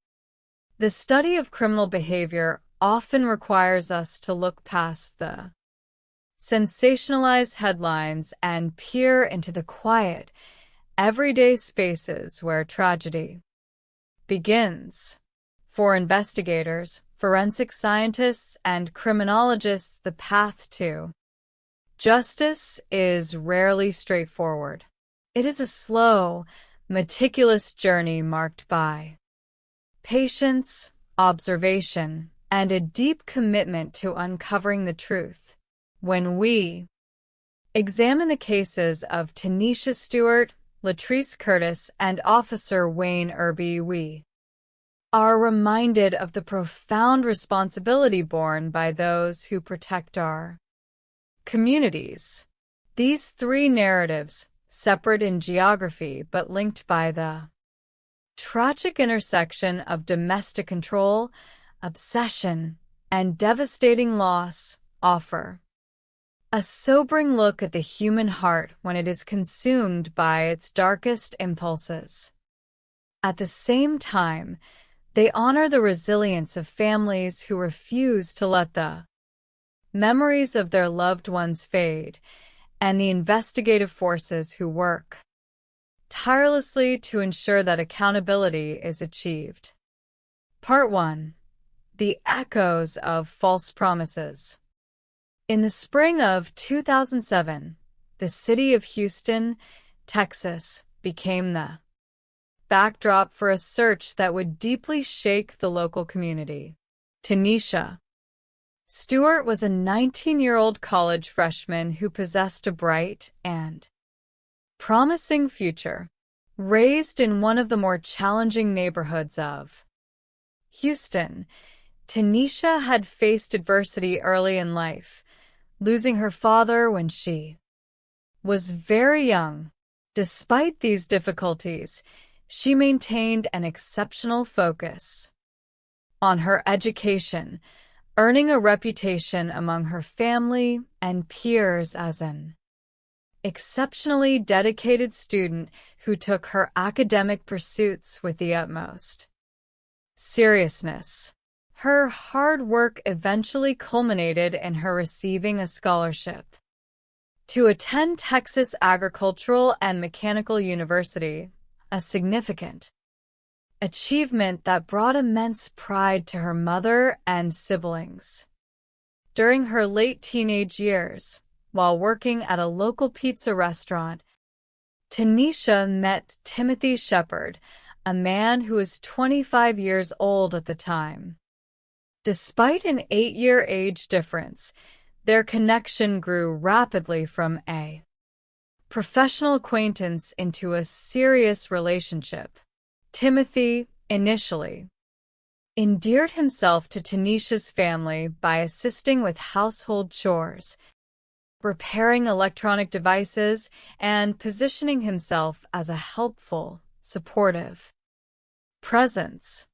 S21: The study of criminal behavior often requires us to look past the sensationalized headlines and peer into the quiet, everyday spaces where tragedy begins. For investigators, forensic scientists, and criminologists, the path to justice is rarely straightforward. It is a slow, meticulous journey marked by patience, observation, and a deep commitment to uncovering the truth. When we examine the cases of Tanisha Stewart, Latrice Curtis, and Officer Wayne Irby, we are reminded of the profound responsibility borne by those who protect our communities. These three narratives, separate in geography but linked by the tragic intersection of domestic control, obsession, and devastating loss, offer a sobering look at the human heart when it is consumed by its darkest impulses. At the same time, they honor the resilience of families who refuse to let the memories of their loved ones fade, and the investigative forces who work tirelessly to ensure that accountability is achieved. Part 1. The Echoes of False Promises. In the spring of 2007, the city of Houston, Texas, became the backdrop for a search that would deeply shake the local community. Tanisha Stewart was a 19-year-old college freshman who possessed a bright and promising future. Raised in one of the more challenging neighborhoods of Houston, Tanisha had faced adversity early in life, losing her father when she was very young. Despite these difficulties, she maintained an exceptional focus on her education, earning a reputation among her family and peers as an exceptionally dedicated student who took her academic pursuits with the utmost seriousness. Her hard work eventually culminated in her receiving a scholarship to attend Texas Agricultural and Mechanical University, a significant achievement that brought immense pride to her mother and siblings. During her late teenage years, while working at a local pizza restaurant, Tanisha met Timothy Shepard, a man who was 25 years old at the time. Despite an 8-year age difference, their connection grew rapidly from a professional acquaintance into a serious relationship. Timothy, initially, endeared himself to Tanisha's family by assisting with household chores, repairing electronic devices, and positioning himself as a helpful, supportive presence.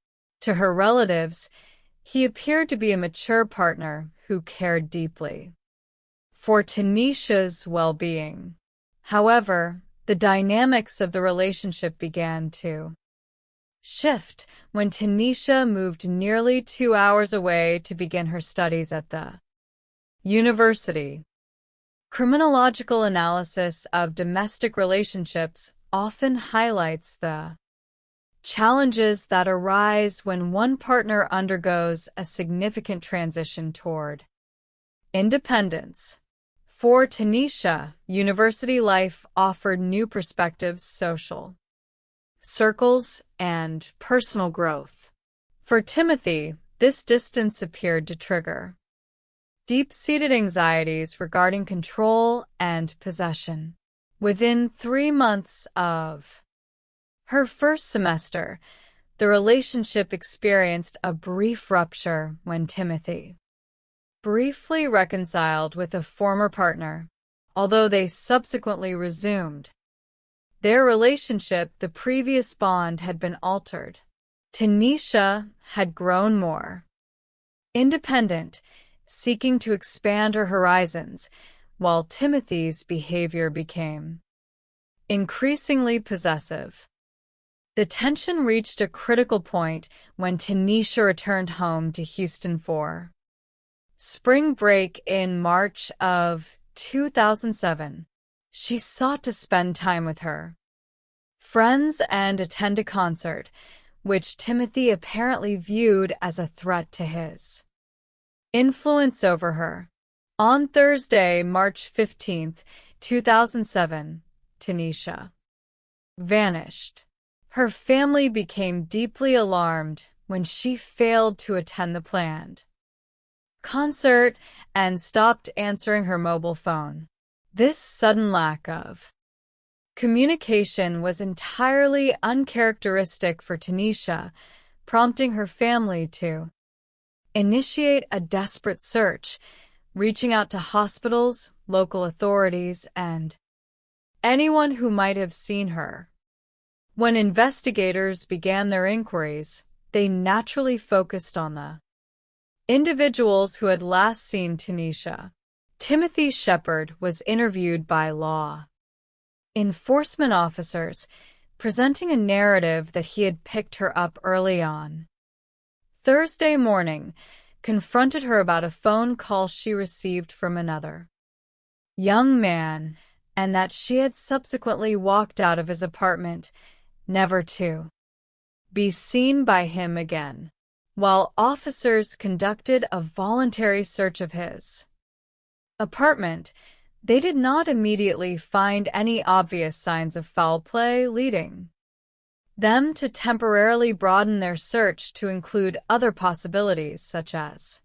S21: To her relatives, he appeared to be a mature partner who cared deeply for Tanisha's well-being. However, the dynamics of the relationship began to shift when Tanisha moved nearly 2 hours away to begin her studies at the university. Criminological analysis of domestic relationships often highlights the challenges that arise when one partner undergoes a significant transition toward independence. For Tanisha, university life offered new perspectives, social circles, and personal growth. For Timothy, this distance appeared to trigger deep-seated anxieties regarding control and possession. Within 3 months of her first semester, the relationship experienced a brief rupture when Timothy briefly reconciled with a former partner, although they subsequently resumed their relationship. The previous bond had been altered. Tanisha had grown more independent, seeking to expand her horizons, while Timothy's behavior became increasingly possessive. The tension reached a critical point when Tanisha returned home to Houston for spring break in March of 2007. She sought to spend time with her friends and attend a concert, which Timothy apparently viewed as a threat to his influence over her. On Thursday, March 15, 2007, Tanisha vanished. Her family became deeply alarmed when she failed to attend the planned concert and stopped answering her mobile phone. This sudden lack of communication was entirely uncharacteristic for Tanisha, prompting her family to initiate a desperate search, reaching out to hospitals, local authorities, and anyone who might have seen her. When investigators began their inquiries, they naturally focused on the individuals who had last seen Tanisha. Timothy Shepard was interviewed by law enforcement officers, presenting a narrative that he had picked her up early on Thursday morning, confronted her about a phone call she received from another young man, and that she had subsequently walked out of his apartment, never to be seen by him again. While officers conducted a voluntary search of his apartment, they did not immediately find any obvious signs of foul play, leading them to temporarily broaden their search to include other possibilities such as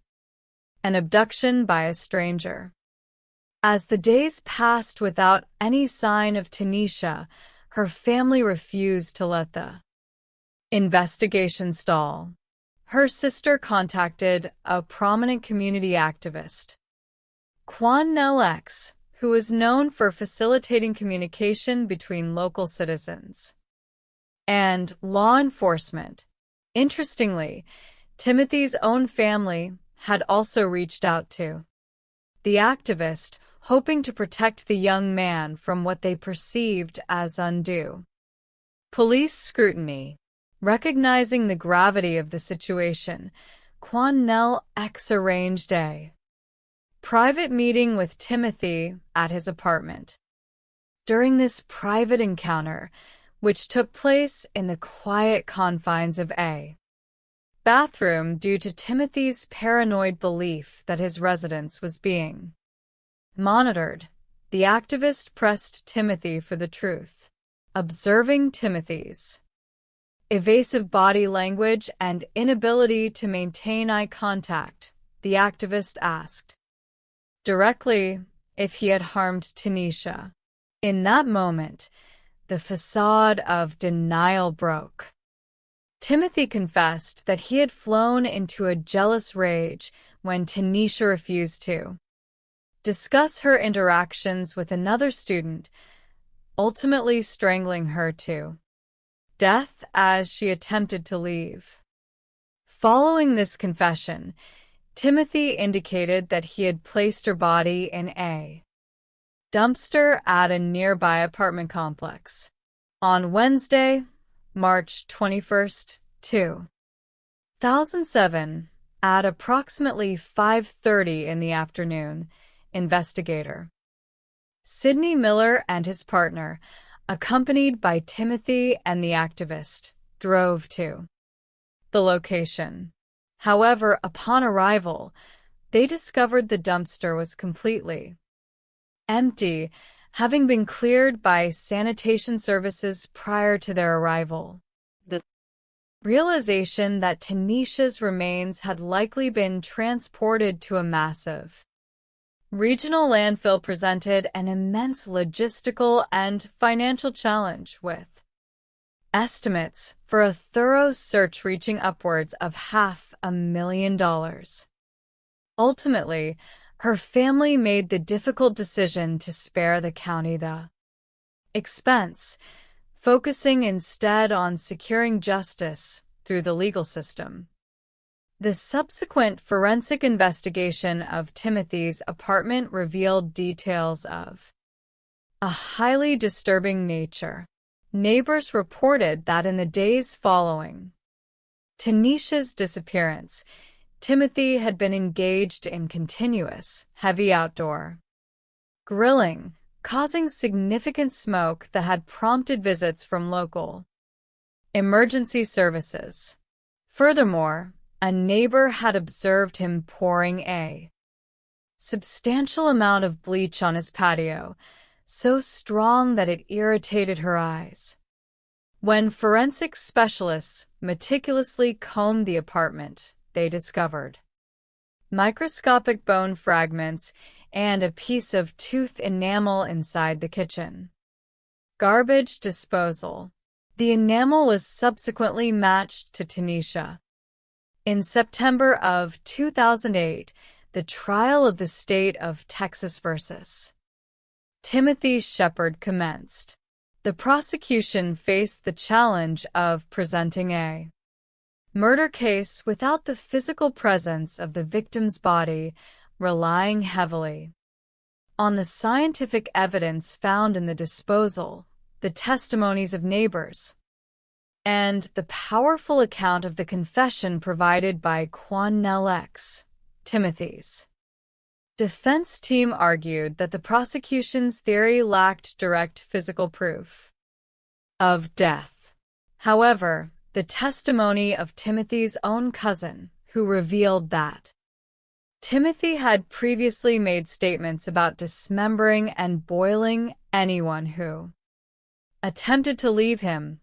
S21: an abduction by a stranger. As the days passed without any sign of Tanisha, her family refused to let the investigation stall. Her sister contacted a prominent community activist, Quan Nell X, who is known for facilitating communication between local citizens and law enforcement. Interestingly, Timothy's own family had also reached out to the activist, hoping to protect the young man from what they perceived as undue police scrutiny. Recognizing the gravity of the situation, Quan Nell X arranged a private meeting with Timothy at his apartment. During this private encounter, which took place in the quiet confines of a bathroom due to Timothy's paranoid belief that his residence was being monitored, the activist pressed Timothy for the truth. Observing Timothy's evasive body language and inability to maintain eye contact, the activist asked directly if he had harmed Tanisha. In that moment, the facade of denial broke. Timothy confessed that he had flown into a jealous rage when Tanisha refused to discuss her interactions with another student, ultimately strangling her to death as she attempted to leave. Following this confession, Timothy indicated that he had placed her body in a dumpster at a nearby apartment complex. On Wednesday, March 21st, 2007, at approximately 5:30 in the afternoon, investigator Sidney Miller and his partner, accompanied by Timothy and the activist, drove to the location. However, upon arrival, they discovered the dumpster was completely empty, having been cleared by sanitation services prior to their arrival. The realization that Tanisha's remains had likely been transported to a massive regional landfill presented an immense logistical and financial challenge, with estimates for a thorough search reaching upwards of $500,000. Ultimately, her family made the difficult decision to spare the county the expense, focusing instead on securing justice through the legal system. The subsequent forensic investigation of Timothy's apartment revealed details of a highly disturbing nature. Neighbors reported that in the days following Tanisha's disappearance, Timothy had been engaged in continuous, heavy outdoor grilling, causing significant smoke that had prompted visits from local emergency services. Furthermore, a neighbor had observed him pouring a substantial amount of bleach on his patio, so strong that it irritated her eyes. When forensic specialists meticulously combed the apartment, they discovered microscopic bone fragments and a piece of tooth enamel inside the kitchen. Garbage disposal. The enamel was subsequently matched to Tanisha. In September of 2008, the trial of the state of Texas versus Timothy Shepard commenced. The prosecution faced the challenge of presenting a murder case without the physical presence of the victim's body, relying heavily on the scientific evidence found in the disposal, the testimonies of neighbors, and the powerful account of the confession provided by Quannell X. Timothy's defense team argued that the prosecution's theory lacked direct physical proof of death. However, the testimony of Timothy's own cousin, who revealed that Timothy had previously made statements about dismembering and boiling anyone who attempted to leave him,